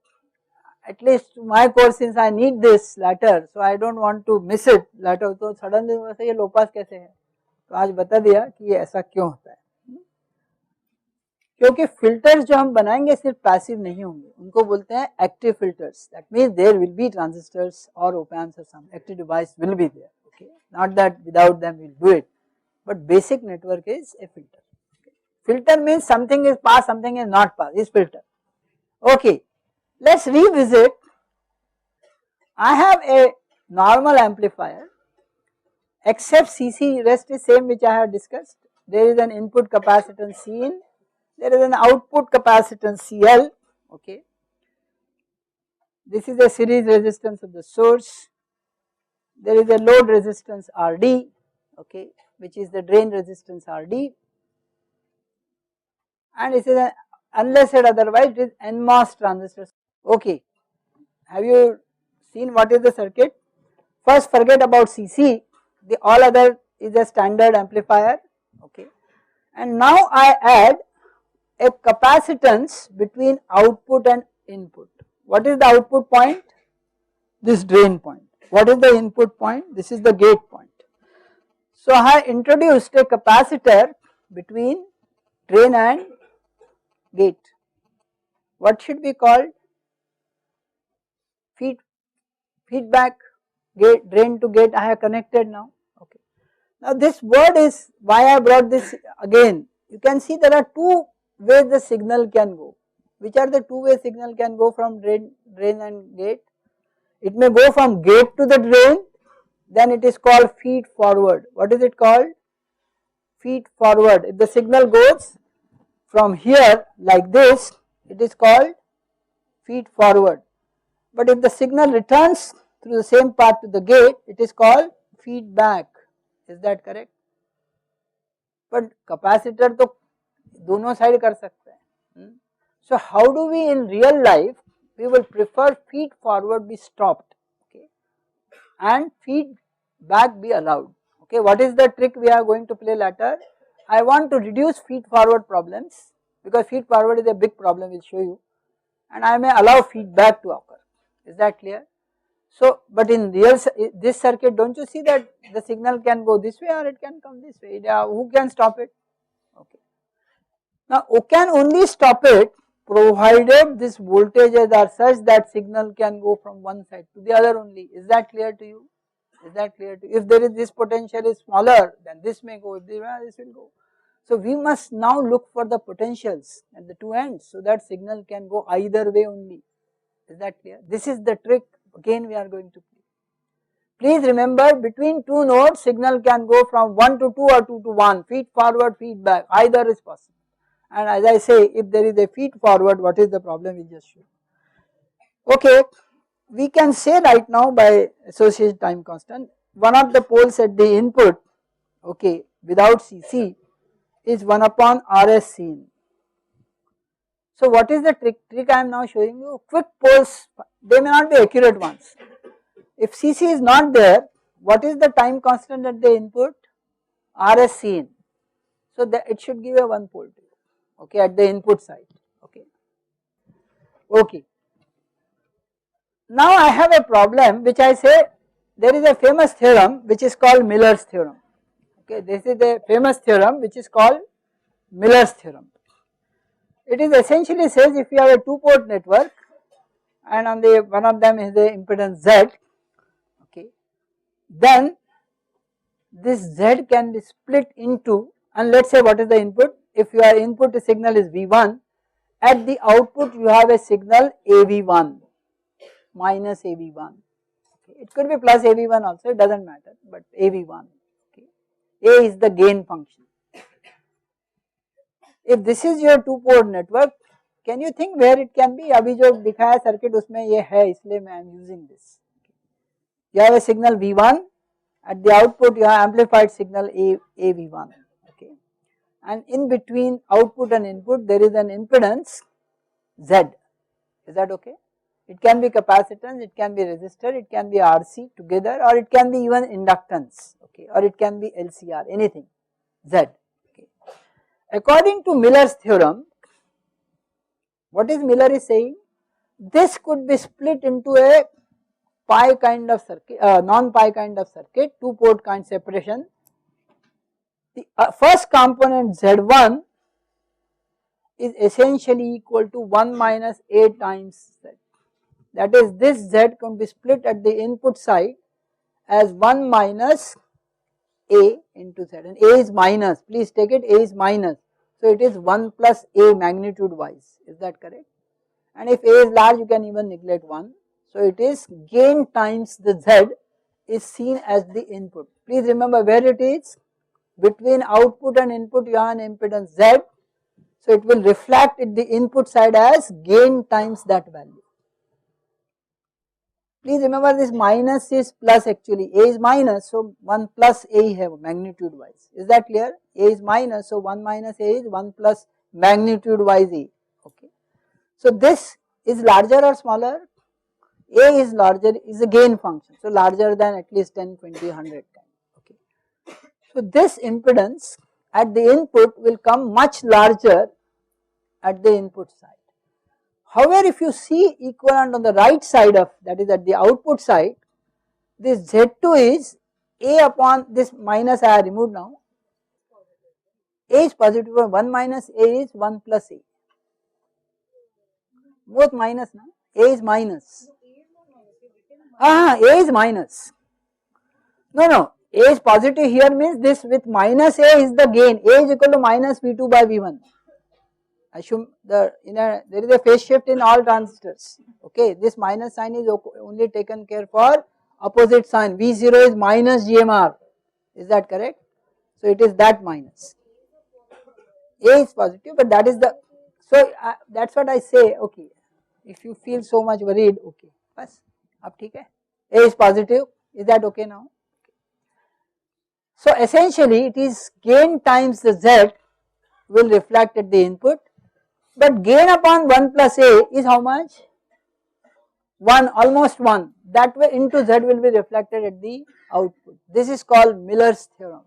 at least my course, since I need this later, so I don't want to miss it later. So suddenly वैसे ये low pass कैसे है? तो आज बता दिया कि ये ऐसा क्यों होता है. क्योंकि फिल्टर्स जो हम बनाएंगे सिर्फ पैसिव नहीं होंगे, उनको बोलते हैं active filters. That means there will be transistors और op-amps or some active device will be there. Okay, not that without them we'll do it, but basic network is a filter. Okay. Filter means something is pass, something is not pass, is filter. Okay, let's revisit. I have a normal amplifier, except CC, rest is same which I have discussed. There is an input capacitance Cin, there is an output capacitance CL. Okay, this is a series resistance of the source. There is a load resistance RD, okay, which is the drain resistance RD. and it is unless said otherwise it is NMOS transistor. Okay, have you seen what is the circuit? First forget about CC, the all other is a standard amplifier, okay, and now I add a capacitance between output and input. What is the output point? This drain point. What is the input point? This is the gate point. So I have introduced a capacitor between drain and gate. What should be called? Feedback. Gate, drain to gate I have connected now. Okay. Now this word is why I brought this again. You can see there are two ways the signal can go. Which are the two ways signal can go from drain and gate? It may go from gate to the drain, then it is called feed forward. What is it called? Feed forward. If the signal goes from here like this, it is called feed forward. But if the signal returns through the same path to the gate, it is called feedback. Is that correct? But capacitor तो दोनों side कर सकते हैं. So how do we in real life, we will prefer feed forward be stopped, okay, and feedback be allowed. Okay, what is the trick we are going to play later? I want to reduce feed forward problems because feed forward is a big problem, we will show you, and I may allow feedback to occur. Is that clear? So, but in real this circuit, don't you see that the signal can go this way or it can come this way? Who can stop it? Okay. Now, who can only stop it provided these voltages are such that signal can go from one side to the other only. Is that clear to you? Is that clear to you? If there is this potential is smaller, then this may go, if this will go. So we must now look for the potentials at the two ends so that signal can go either way only. Is that clear? This is the trick again we are going to play. Please remember, between two nodes signal can go from 1 to 2 or 2 to 1, feed forward, feedback, either is possible. And as I say, if there is a feed forward, what is the problem we just showed? Okay, we can say right now by associated time constant, one of the poles at the input, okay, without CC is 1 upon RS seen. So what is the trick? I am now showing you. Quick poles, they may not be accurate ones. If CC is not there, what is the time constant at the input? RS seen. So that it should give a 1 pole to you, okay, at the input side, okay. Okay. Now I have a problem which I say, there is a famous theorem which is called Miller's theorem, okay. This is a famous theorem which is called Miller's theorem. It is essentially says if you have a two port network and on the one of them is the impedance Z, okay, then this Z can be split into, and let us say what is the input. If your input signal is V1, at the output you have a signal AV1 minus AV1, okay. It could be plus AV1 also, it does not matter, but AV1, okay. A is the gain function. If this is your two port network, can you think where it can be? अभी जो दिखाया circuit उसमें ये है, इसलिए मैं am using this. You have a signal V1, at the output you have amplified signal AV1, okay, and in between output and input there is an impedance Z. Is that okay? It can be capacitance, it can be resistor, it can be RC together, or it can be even inductance, okay, or it can be LCR, anything, Z. According to Miller's theorem, what is Miller is saying? This could be split into a pi kind of circuit, non-pi kind of circuit, two port kind separation. The first component Z1 is essentially equal to 1 minus A times Z. That is, this Z can be split at the input side as 1 minus A into Z, and A is minus, please take it, A is minus. So it is 1 plus A magnitude wise, is that correct? And if A is large, you can even neglect 1. So it is gain times the Z is seen as the input. Please remember where it is, between output and input you have an impedance Z. So it will reflect at the input side as gain times that value. Please remember this minus is plus, actually A is minus, so 1 plus A have magnitude wise. Is that clear? A is minus, so 1 minus A is 1 plus magnitude wise A. Okay. So this is larger or smaller? A is larger, is a gain function, so larger than at least 10, 20, 100 times. Okay. So this impedance at the input will come much larger at the input side. However, if you see equivalent on the right side of, that is at the output side, this Z2 is A upon this minus I have removed now. A is positive, 1 minus A is 1 plus A. Both minus now. A is minus. A is minus. No, A is positive here means this with minus A is the gain. A is equal to minus V2 by V1. Assume there is a phase shift in all transistors. Okay, this minus sign is only taken care for opposite sign. V0 is minus GMR. Is that correct? So it is that minus. A is positive, but that is the, so that's what I say. Okay, if you feel so much worried, okay, bas, ab theek hai. A is positive, is that okay now? So essentially it is gain times the Z will reflect at the input, but gain upon 1 plus A is how much? 1, almost 1, that way into Z will be reflected at the output. This is called Miller's theorem.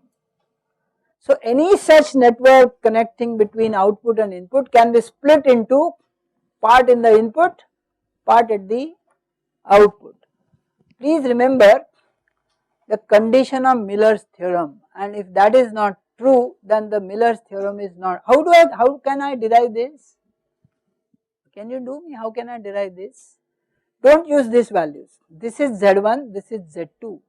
So any such network connecting between output and input can be split into part in the input, part at the output. Please remember the condition of Miller's theorem, and if that is not true, then the Miller's theorem is not. How can I derive this? Can you do me? How can I derive this? Don't use these values. This is Z1, this is Z2.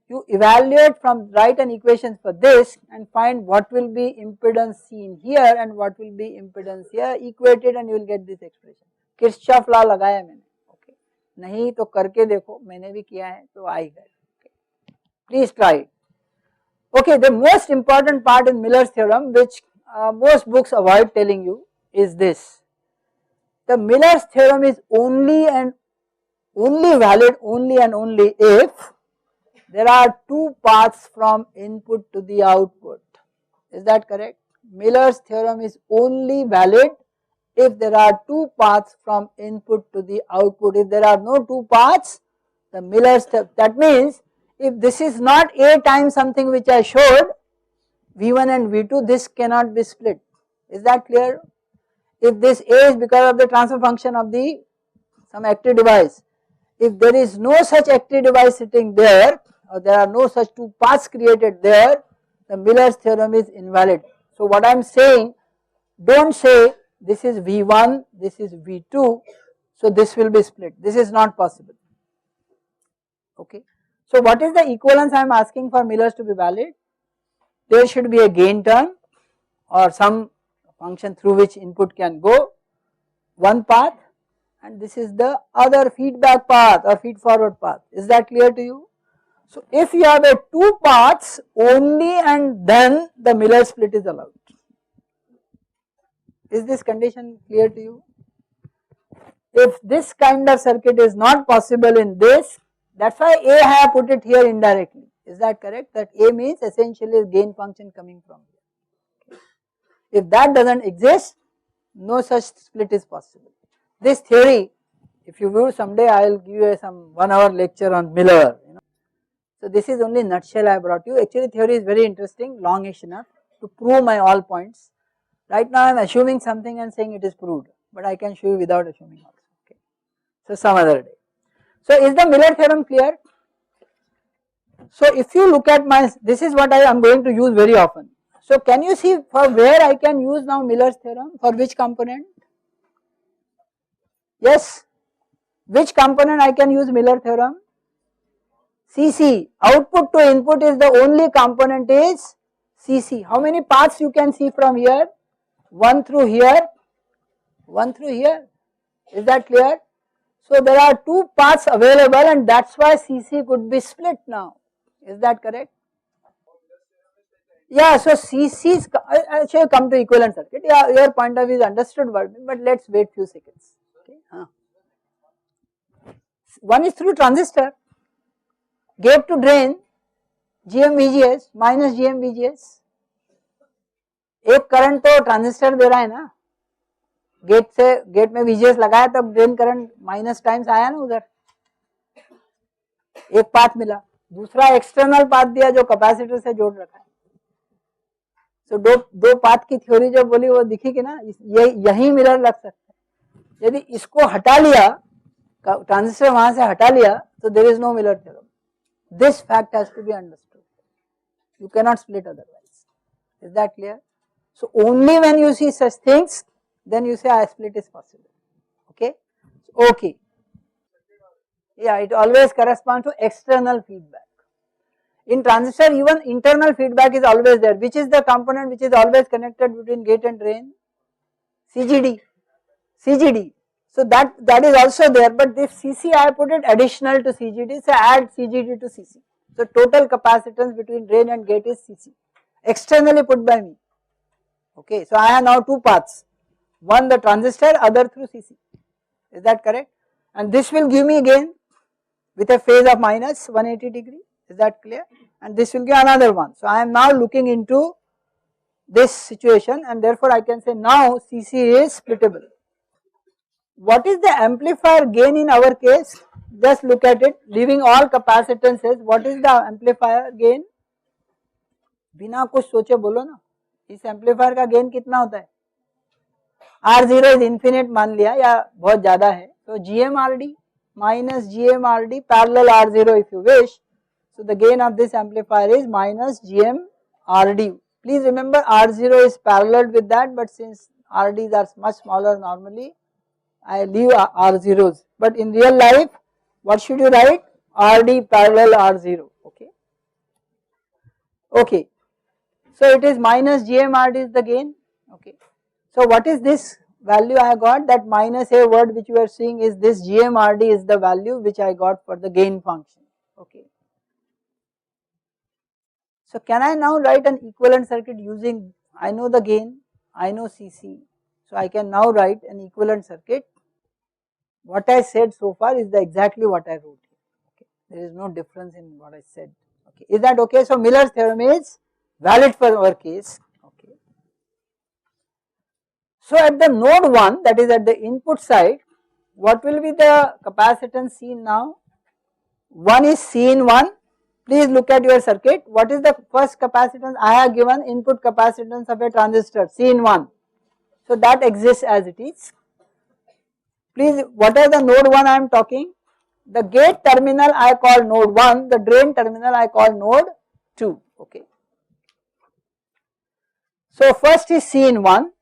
You evaluate from, write an equation for this and find what will be impedance seen here and what will be impedance here, equate it and you will get this expression. Kirchhoff law लगाया मैंने, okay. नहीं तो करके देखो, मैंने भी किया है तो आएगा. Okay. Please try it. Okay, the most important part in Miller's theorem, which most books avoid telling you, is this. The Miller's theorem is only valid only and only if there are two paths from input to the output. Is that correct? Miller's theorem is only valid if there are two paths from input to the output. If there are no two paths, the Miller's theorem, that means if this is not A times something which I showed, V1 and V2, this cannot be split. Is that clear? If this A is because of the transfer function of the some active device, if there is no such active device sitting there, or there are no such two paths created there, the Miller's theorem is invalid. So what I am saying, don't say this is V1, this is V2, so this will be split. This is not possible. Okay. So what is the equivalence I am asking for Miller's to be valid? There should be a gain term or some function through which input can go, one path, and this is the other feedback path or feed forward path. Is that clear to you? So if you have a two paths only and then the Miller split is allowed. Is this condition clear to you? If this kind of circuit is not possible in this, that's why A I have put it here indirectly. Is that correct? That A means essentially a gain function coming from here. If that doesn't exist, no such split is possible. This theory, if you will, someday I will give you some 1 hour lecture on Miller. So this is only nutshell I brought you. Actually theory is very interesting, longish enough to prove my all points. Right now I am assuming something and saying it is proved, but I can show you without assuming also. Okay. So some other day. So is the Miller theorem clear? So if you look at my, this is what I am going to use very often. So can you see for where I can use now Miller's theorem, for which component? Yes, which component I can use Miller theorem? CC, output to input is the only component is CC. How many paths you can see from here? One through here, one through here. Is that clear? So there are two paths available and that's why CC could be split now. Is that correct? Yeah, so CC's, I shall come to equivalent circuit. Yeah, your point of view is understood, but let's wait few seconds. Okay. One is through transistor, gate to drain, GM-VGS minus GM-VGS. एक current तो transistor दे रहा है ना, gate में VGS लगाया तब drain current minus times आया ना उधर, एक पाथ मिला, दूसरा एक्सटर्नल पाथ दिया जो कैपेसिटर से जोड़ रखा है। तो दो पाथ की थ्योरी जो बोली वो दिखेगी ना, यही मिरर लग सकता है। यदि इसको हटा लिया, ट्रांजिस्टर वहां से हटा लिया, तो there is no mirror theorem. This fact has to be understood. You cannot split otherwise. Is that clear? So only when you see such things, then you say a split is possible. Okay? Okay. Yeah, it always corresponds to external feedback. In transistor, even internal feedback is always there. Which is the component which is always connected between gate and drain? CGD. CGD. So that is also there, but this CC I put it additional to CGD, so add CGD to CC. So total capacitance between drain and gate is CC, externally put by me. Okay, so I have now two paths, one the transistor, other through CC. Is that correct? And this will give me gain with a phase of minus 180 degree. Is that clear? And this will give another one. So I am now looking into this situation, and therefore I can say now CC is splittable. What is the amplifier gain in our case? Just look at it, leaving all capacitances. What is the amplifier gain? बिना कुछ सोचे बोलो ना, इस amplifier का gain कितना होता है? R0 इज इन्फिनिट मान लिया या बहुत ज्यादा है, तो GMRD minus GMRD parallel R0 if you wish. So the gain of this amplifier is minus GMRD. Please remember R0 is parallel with that, but since RDs are much smaller normally, I leave R0s, but in real life what should you write? RD parallel R0. Okay. Okay. So it is minus GMRD is the gain. Okay. So what is this value I got? That minus a word which you are seeing is this GMRD is the value which I got for the gain function. Okay. So can I now write an equivalent circuit using, I know the gain, I know CC, so I can now write an equivalent circuit. What I said so far is exactly what I wrote here. Okay. There is no difference in what I said. Okay. Is that okay? So Miller's theorem is valid for our case. Okay. So at the node 1, that is at the input side, what will be the capacitance seen now? 1 is C in 1. Please look at your circuit. What is the first capacitance? I have given input capacitance of a transistor C in 1. So that exists as it is. Please, what are the node 1 I am talking? The gate terminal I call node 1, the drain terminal I call node 2. Okay. So first is C in 1,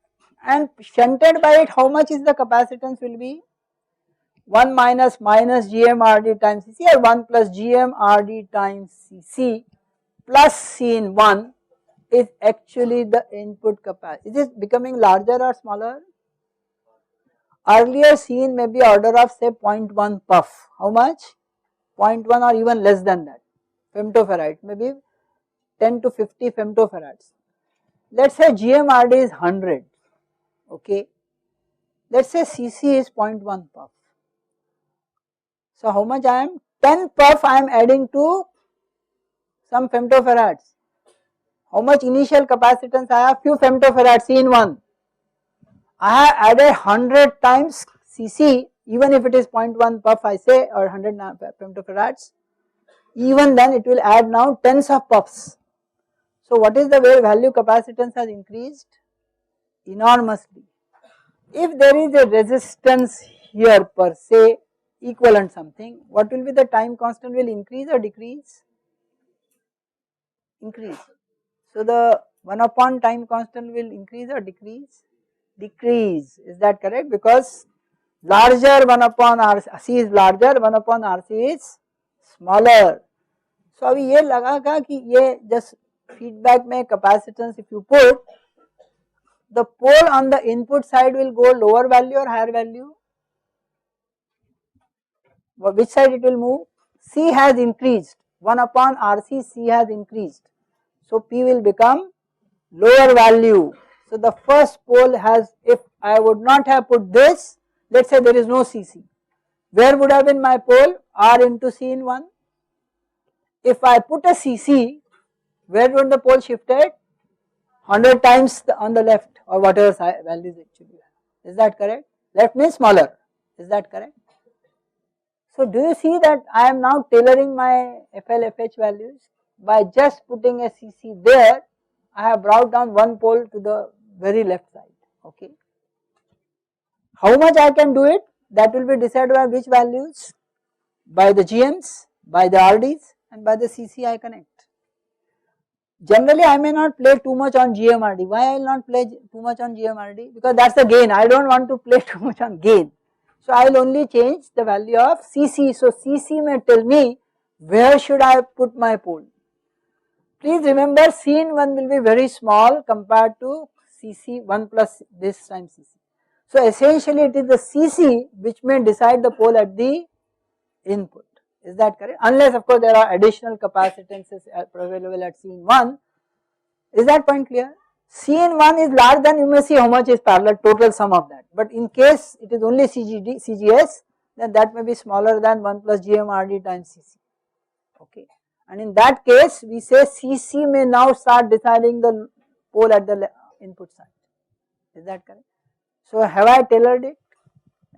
and shunted by it, how much is the capacitance will be? 1 minus GMRD times CC, or 1 plus GMRD times CC plus C in 1 is actually the input capacity. Is it becoming larger or smaller? Earlier seen may be order of say 0.1 puff. How much? 0.1 or even less than that. Femtofarad, maybe 10 to 50 femtofarads. Let's say GMRD is 100. Okay. Let's say CC is 0.1 puff. So how much I am? 10 puff I am adding to some femtofarads. How much initial capacitance I have? Few femtofarads, C in 1. I have added 100 times CC, even if it is 0.1 puff I say, or 100 femtofarads, even then it will add now tens of puffs. So what is the way value capacitance has increased? Enormously. If there is a resistance here per se, equivalent something, what will be the time constant? Will increase or decrease? Increase. So the 1 upon time constant will increase or decrease? Decrease. Is that correct? Because larger 1 upon RC is larger, 1 upon RC is smaller. So अभी ये लगा कि ये just feedback में capacitance if you put, the pole on the input side will go lower value or higher value? Which side it will move? C has increased, 1 upon RC, C has increased. So P will become lower value. So the first pole has, if I would not have put this, let's say there is no CC. Where would have been my pole? R into C in 1. If I put a CC, where would the pole shifted? 100 times on the left, or whatever values actually. is that correct? Left means smaller, is that correct? So do you see that I am now tailoring my FLFH values by just putting a CC there. I have brought down one pole to the very left side, okay. How much I can do it, that will be decided by which values? By the GMs, by the RDs and by the CC I connect. Generally I may not play too much on GMRD. Why I will not play too much on GMRD? Because that is the gain, I do not want to play too much on gain. So I will only change the value of CC. So CC may tell me where should I put my pole. Please remember Cn1 will be very small compared to CC1 plus this times CC. So essentially it is the CC which may decide the pole at the input, is that correct? Unless of course there are additional capacitances available at Cn1, is that point clear? Cn1 is larger than, you may see how much is parallel, total sum of that, but in case it is only CGS, then that may be smaller than 1 plus GMRD times CC, okay. And in that case we say CC may now start deciding the pole at the input side, is that correct? So have I tailored it?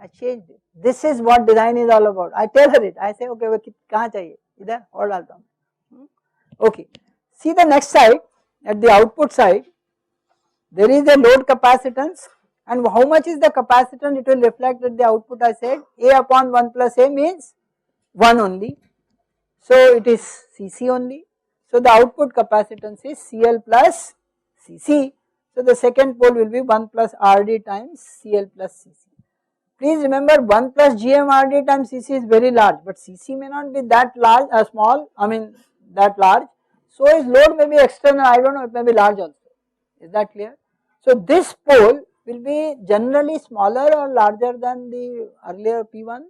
I changed it. This is what design is all about. I tailor it. I say okay, वो कहाँ चाहिए? इधर और डालता हूँ. Okay. See the next side, at the output side, there is a load capacitance, and how much is the capacitance? It will reflect at the output. I said A upon 1 plus A means 1 only. So it is Cc only. So the output capacitance is Cl plus Cc. So the second pole will be 1 plus Rd times Cl plus Cc. Please remember 1 plus GMRD times Cc is very large, but Cc may not be that large, small, I mean that large. So his load may be external, I do not know, it may be large also, is that clear? So this pole will be generally smaller or larger than the earlier P1.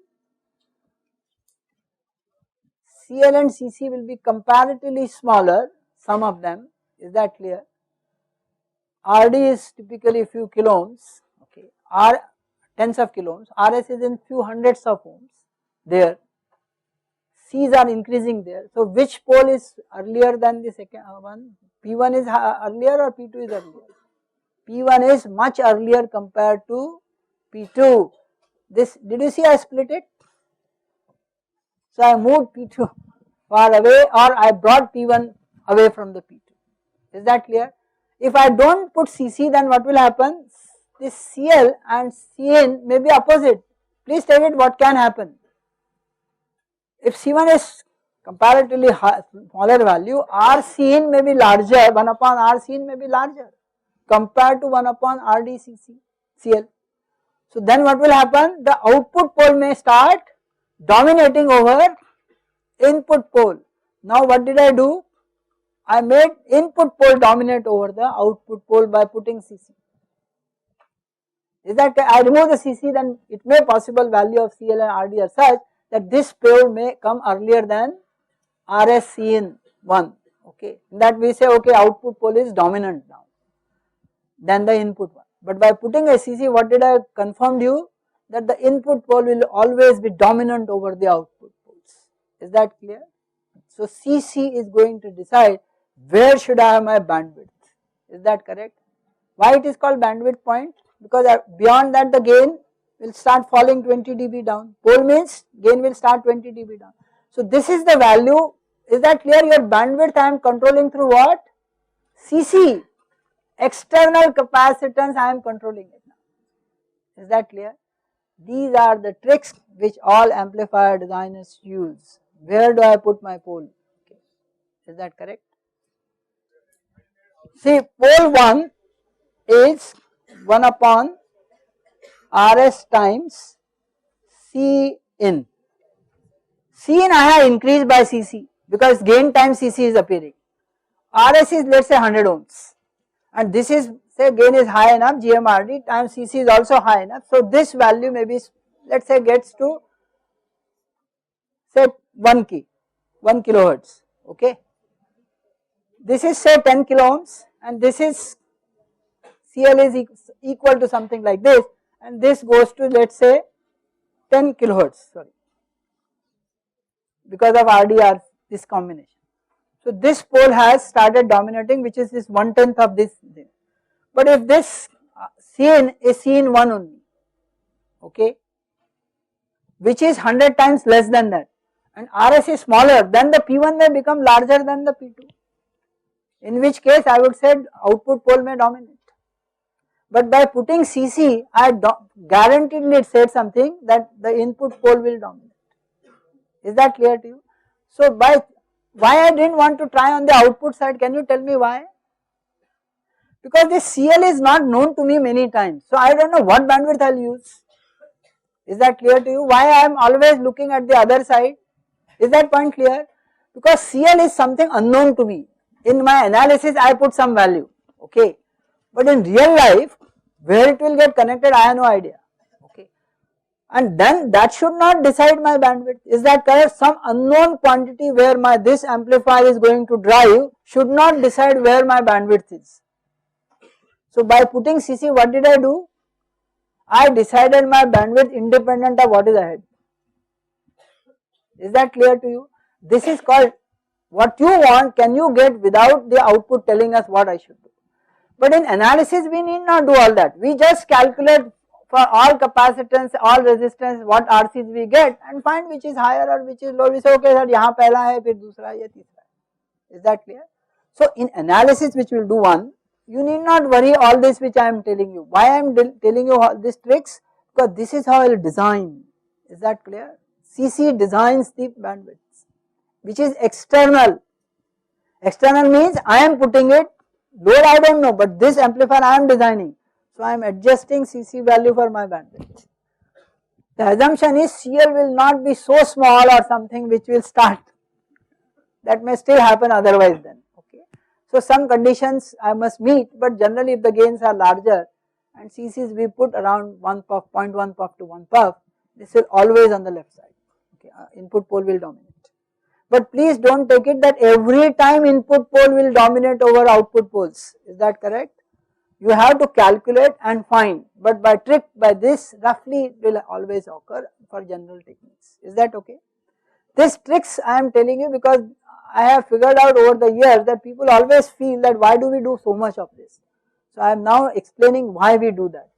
Cl and Cc will be comparatively smaller, some of them, is that clear? Rd is typically few kilo ohms, okay, R tens of kilo ohms, Rs is in few hundreds of ohms there, Cs are increasing there. So which pole is earlier than the second one? P1 is earlier or P2 is earlier? P1 is much earlier compared to P2. This, did you see I split it? So I moved P2 far away, or I brought P1 away from the P2. Is that clear? If I do not put Cc, then what will happen? This Cl and Cn may be opposite. Please tell it what can happen. If C1 is comparatively smaller value, Rcn may be larger, 1 upon Rcn may be larger compared to 1 upon RdCc Cl. So then what will happen? The output pole may start dominating over input pole. Now what did I do? I made input pole dominate over the output pole by putting Cc. Is that I remove the Cc, then it may possible value of Cl and Rd are such that this pole may come earlier than Rscn1, okay. In that we say okay, output pole is dominant now than the input one. But by putting a Cc, what did I confirm you? That the input pole will always be dominant over the output poles. Is that clear? So Cc is going to decide where should I have my bandwidth. Is that correct? Why it is called bandwidth point? Because beyond that the gain will start falling 20 dB down. Pole means gain will start 20 dB down. So this is the value. Is that clear? Your bandwidth I am controlling through what? Cc. External capacitance I am controlling it now. Is that clear? These are the tricks which all amplifier designers use. Where do I put my pole? Okay. Is that correct? See, pole 1 is 1 upon Rs times C in. C in I have increased by Cc because gain times Cc is appearing. Rs is, let us say, 100 ohms, and this is, say, gain is high enough, GMRD times Cc is also high enough. So this value may be, let us say, gets to, say, 1 kilohertz, okay. This is, say, 10 kilo ohms, and this is Cl is equal to something like this, and this goes to, let us say, 10 kilohertz, sorry, because of RDR, this combination. So this pole has started dominating, which is this 1/10 of this thing. But if this Cn is Cn1 only, okay, which is 100 times less than that, and RS is smaller, then the P1 may become larger than the P2, in which case I would say output pole may dominate. But by putting CC, I guaranteedly said something that the input pole will dominate. Is that clear to you? So why I didn't want to try on the output side, can you tell me why? Because this CL is not known to me many times, so I don't know what bandwidth I'll use. Is that clear to you? Why I am always looking at the other side? Is that point clear? Because CL is something unknown to me. In my analysis I put some value, okay, but in real life where it will get connected I have no idea, okay, and then that should not decide my bandwidth. Is that correct? Some unknown quantity where my this amplifier is going to drive should not decide where my bandwidth is. So by putting CC, what did I do? I decided my bandwidth independent of what is ahead. Is that clear to you? This is called, what you want can you get without the output telling us what I should do. But in analysis we need not do all that. We just calculate for all capacitance, all resistance, what RCs we get and find which is higher or which is low. We say okay sir, यहाँ पहला है फिर दूसरा ये तीसरा है. Is that clear? So in analysis which we will do one, you need not worry all this which I am telling you. Why I am telling you all these tricks? Because this is how I will design. Is that clear? CC designs the bandwidths, which is external. External means I am putting it, load I don't know, but this amplifier I am designing. So I am adjusting CC value for my bandwidth. The assumption is CL will not be so small or something which will start. That may still happen otherwise then. Okay. So some conditions I must meet, but generally if the gains are larger and CCs we put around 1 puff, 0.1 puff to 1 puff, this will always on the left side. Okay. Input pole will dominate. But please don't take it that every time input pole will dominate over output poles. Is that correct? You have to calculate and find, but by trick, by this roughly it will always occur for general techniques. Is that okay? These tricks I am telling you because I have figured out over the years that people always feel that why do we do so much of this. So I am now explaining why we do that.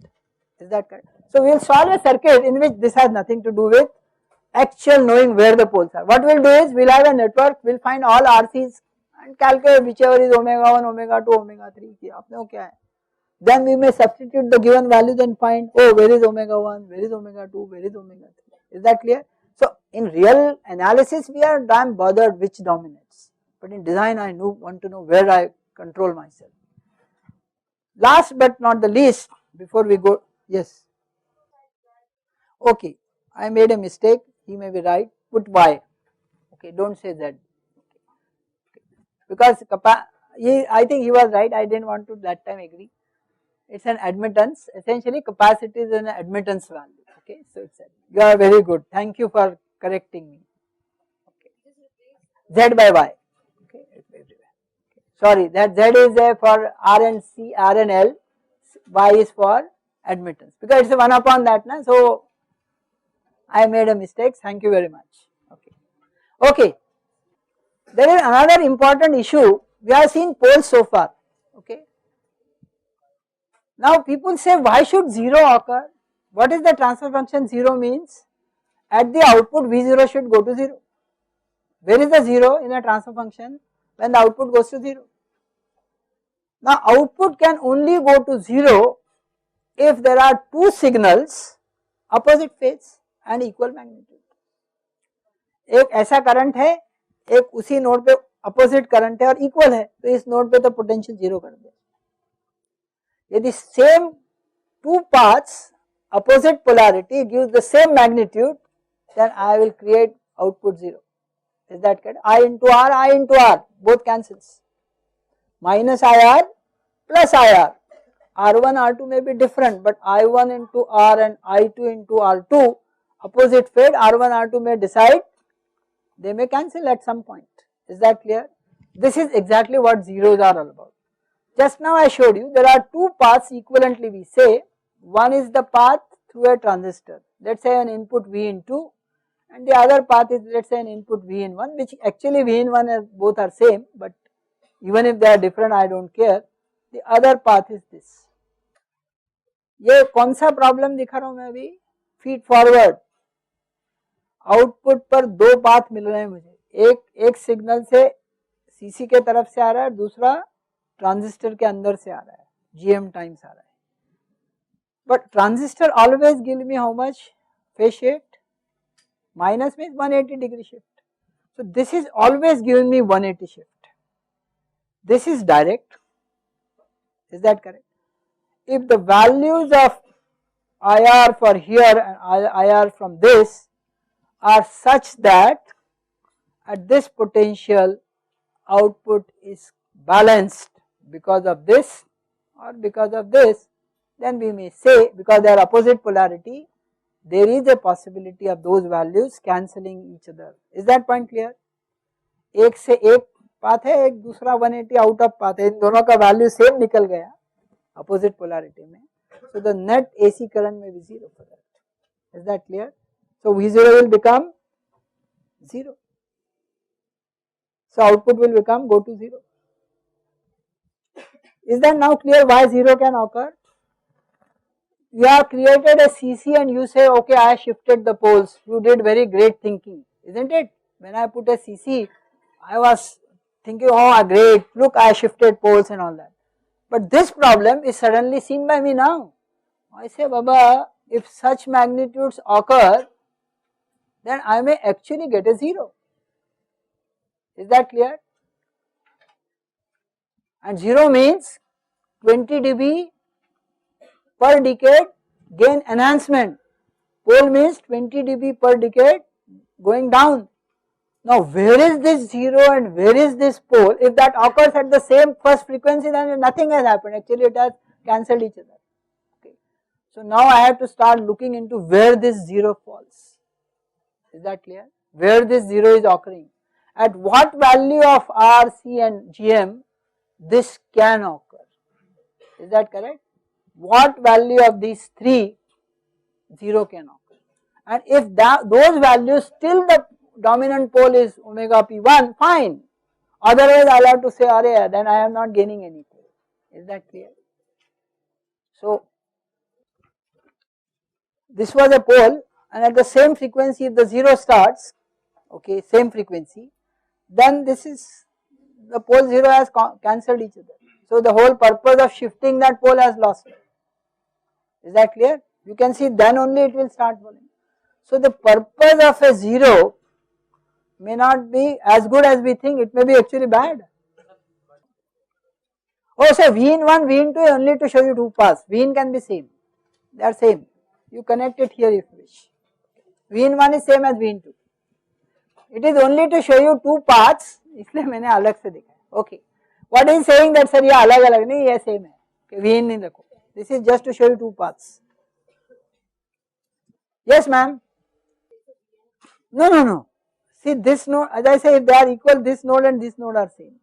Is that correct? So we will solve a circuit in which this has nothing to do with actual knowing where the poles are. What we will do is we will have a network, we will find all RCs and calculate whichever is omega 1, omega 2, omega 3. आपने क्या है? Then we may substitute the given values and find, oh, where is omega 1, where is omega 2, where is omega 3. Is that clear? So in real analysis we are damn bothered which dominates, but in design I want to know where I control myself. Last but not the least, before we go, yes, okay, I made a mistake, he may be right, put Y, okay, don't say Z, because I think he was right, I didn't want to that time agree. It's an admittance, essentially capacity is an admittance value, okay, so it's you are very good, thank you for correcting me, okay. Z by Y, okay, sorry, that Z is there for R and C, R and L, Y is for admittance, because it's a 1 upon that, na? So I made a mistake, thank you very much, okay. Okay, there is another important issue, we have seen poles so far, okay. Now people say why should 0 occur? What is the transfer function 0 means? At the output V0 should go to 0. Where is the 0 in a transfer function? When the output goes to 0. Now output can only go to 0 if there are two signals opposite phase and equal magnitude. एक ऐसा current है, एक उसी node पे opposite current है और equal है, तो इस नोड पे तो पोटेंशियल 0 कर दे. यदि same two paths opposite polarity gives the same magnitude, then I will create output 0. Is that correct? I into R, both cancels. Minus IR plus IR. R1, R2 may be different, but I1 into R and I2 into R2, opposite fate, R1, R2 may decide, they may cancel at some point. Is that clear? This is exactly what zeros are all about. Just now I showed you there are two paths equivalently we say, one is the path through a transistor, let us say an input V in 2 and the other path is let us say an input V in 1, which actually V in 1 are, both are same, but even if they are different I don't care. The other path is this. ये कौन सा problem दिखा रहा हूँ मैं अभी? Feed forward, output पर दो पाथ मिल रहे हैं मुझे, एक सिग्नल से सीसी के तरफ से आ रहा है, दूसरा ट्रांजिस्टर के अंदर से आ रहा है, जीएम टाइम्स आ रहा है. But transistor always give me how much phase shift, minus means 180 degree shift. So this is always giving me 180 shift. This is direct. Is that correct? If the values of IR for here and IR from this are such that at this potential output is balanced because of this or because of this, then we may say, because they are opposite polarity, there is a possibility of those values cancelling each other. Is that point clear? एक से एक path है, एक दूसरा 180 out of path है, इन दोनों का value same निकल गया अपोजिट पोलैरिटी में, so the net AC current may be 0 for that. Is that clear? So V0 will become 0. So output will become go to 0. Is that now clear why 0 can occur? You have created a CC and you say, okay, I shifted the poles. You did very great thinking, isn't it? When I put a CC, I was thinking, oh great, look, I shifted poles and all that. But this problem is suddenly seen by me now. I say, Baba, if such magnitudes occur, then I may actually get a 0. Is that clear? And 0 means 20 dB per decade gain enhancement. Pole means 20 dB per decade going down. Now where is this 0 and where is this pole? If that occurs at the same first frequency, then nothing has happened. Actually it has cancelled each other. Okay. So now I have to start looking into where this 0 falls. Is that clear? Where this 0 is occurring. At what value of R, C and GM this can occur. Is that correct? What value of these three 0 can occur. And if those values still the dominant pole is omega P1, fine. Otherwise I will have to say, array, then I am not gaining anything. Is that clear? So this was a pole, and at the same frequency if the 0 starts, okay, same frequency, then this is the pole 0 has cancelled each other. So the whole purpose of shifting that pole has lost. Is that clear? You can see then only it will start falling. So the purpose of a 0 may not be as good as we think, it may be actually bad. Oh, so V in 1, V in 2 only to show you two paths. V in can be same, they are same. You connect it here if you wish. V in 1 is same as V in 2. It is only to show you two paths, इसलिए मैंने अलग से दिखा. Okay. What is saying that sir ये अलग अलग नहीं, ये same है. Okay, V in नहीं रखो. This is just to show you two paths. Yes, ma'am. No. See this node, as I say, if they are equal, this node and this node are same.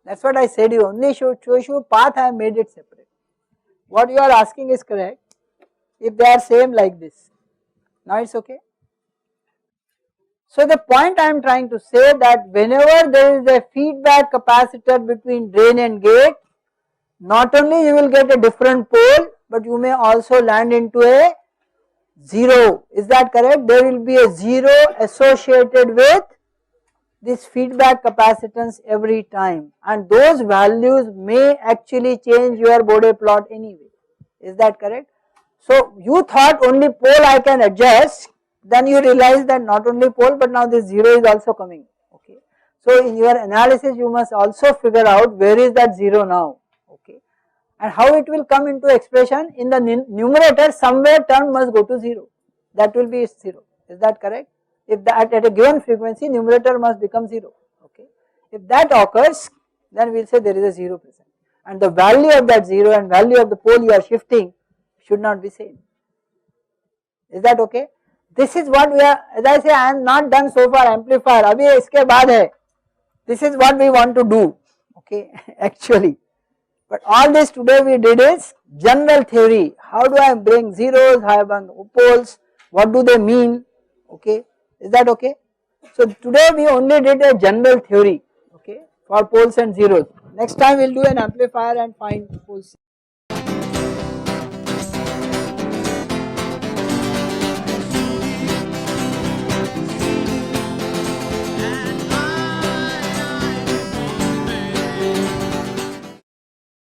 That's what I said. You only show you path. I have made it separate. What you are asking is correct. If they are same like this, now it's okay. So the point I am trying to say that whenever there is a feedback capacitor between drain and gate, not only you will get a different pole, but you may also land into a 0. Is that correct? There will be a 0 associated with this feedback capacitance every time, and those values may actually change your Bode plot anyway. Is that correct? So you thought only pole I can adjust, then you realize that not only pole but now this 0 is also coming. Okay. So in your analysis you must also figure out where is that 0 now. Okay. And how it will come into expression in the numerator, somewhere term must go to 0, that will be 0. Is that correct? If that at a given frequency numerator must become 0. Okay. If that occurs, then we will say there is a 0%, and the value of that 0 and value of the pole you are shifting should not be same. Is that okay? This is what we are, as I say, I am not done so far amplifier, abhi iske baad hai. This is what we want to do, okay, actually. But all this today we did is general theory. How do I bring zeros, how I bring poles, what do they mean, okay, is that okay? So today we only did a general theory, okay, for poles and zeros. Next time we will do an amplifier and find poles.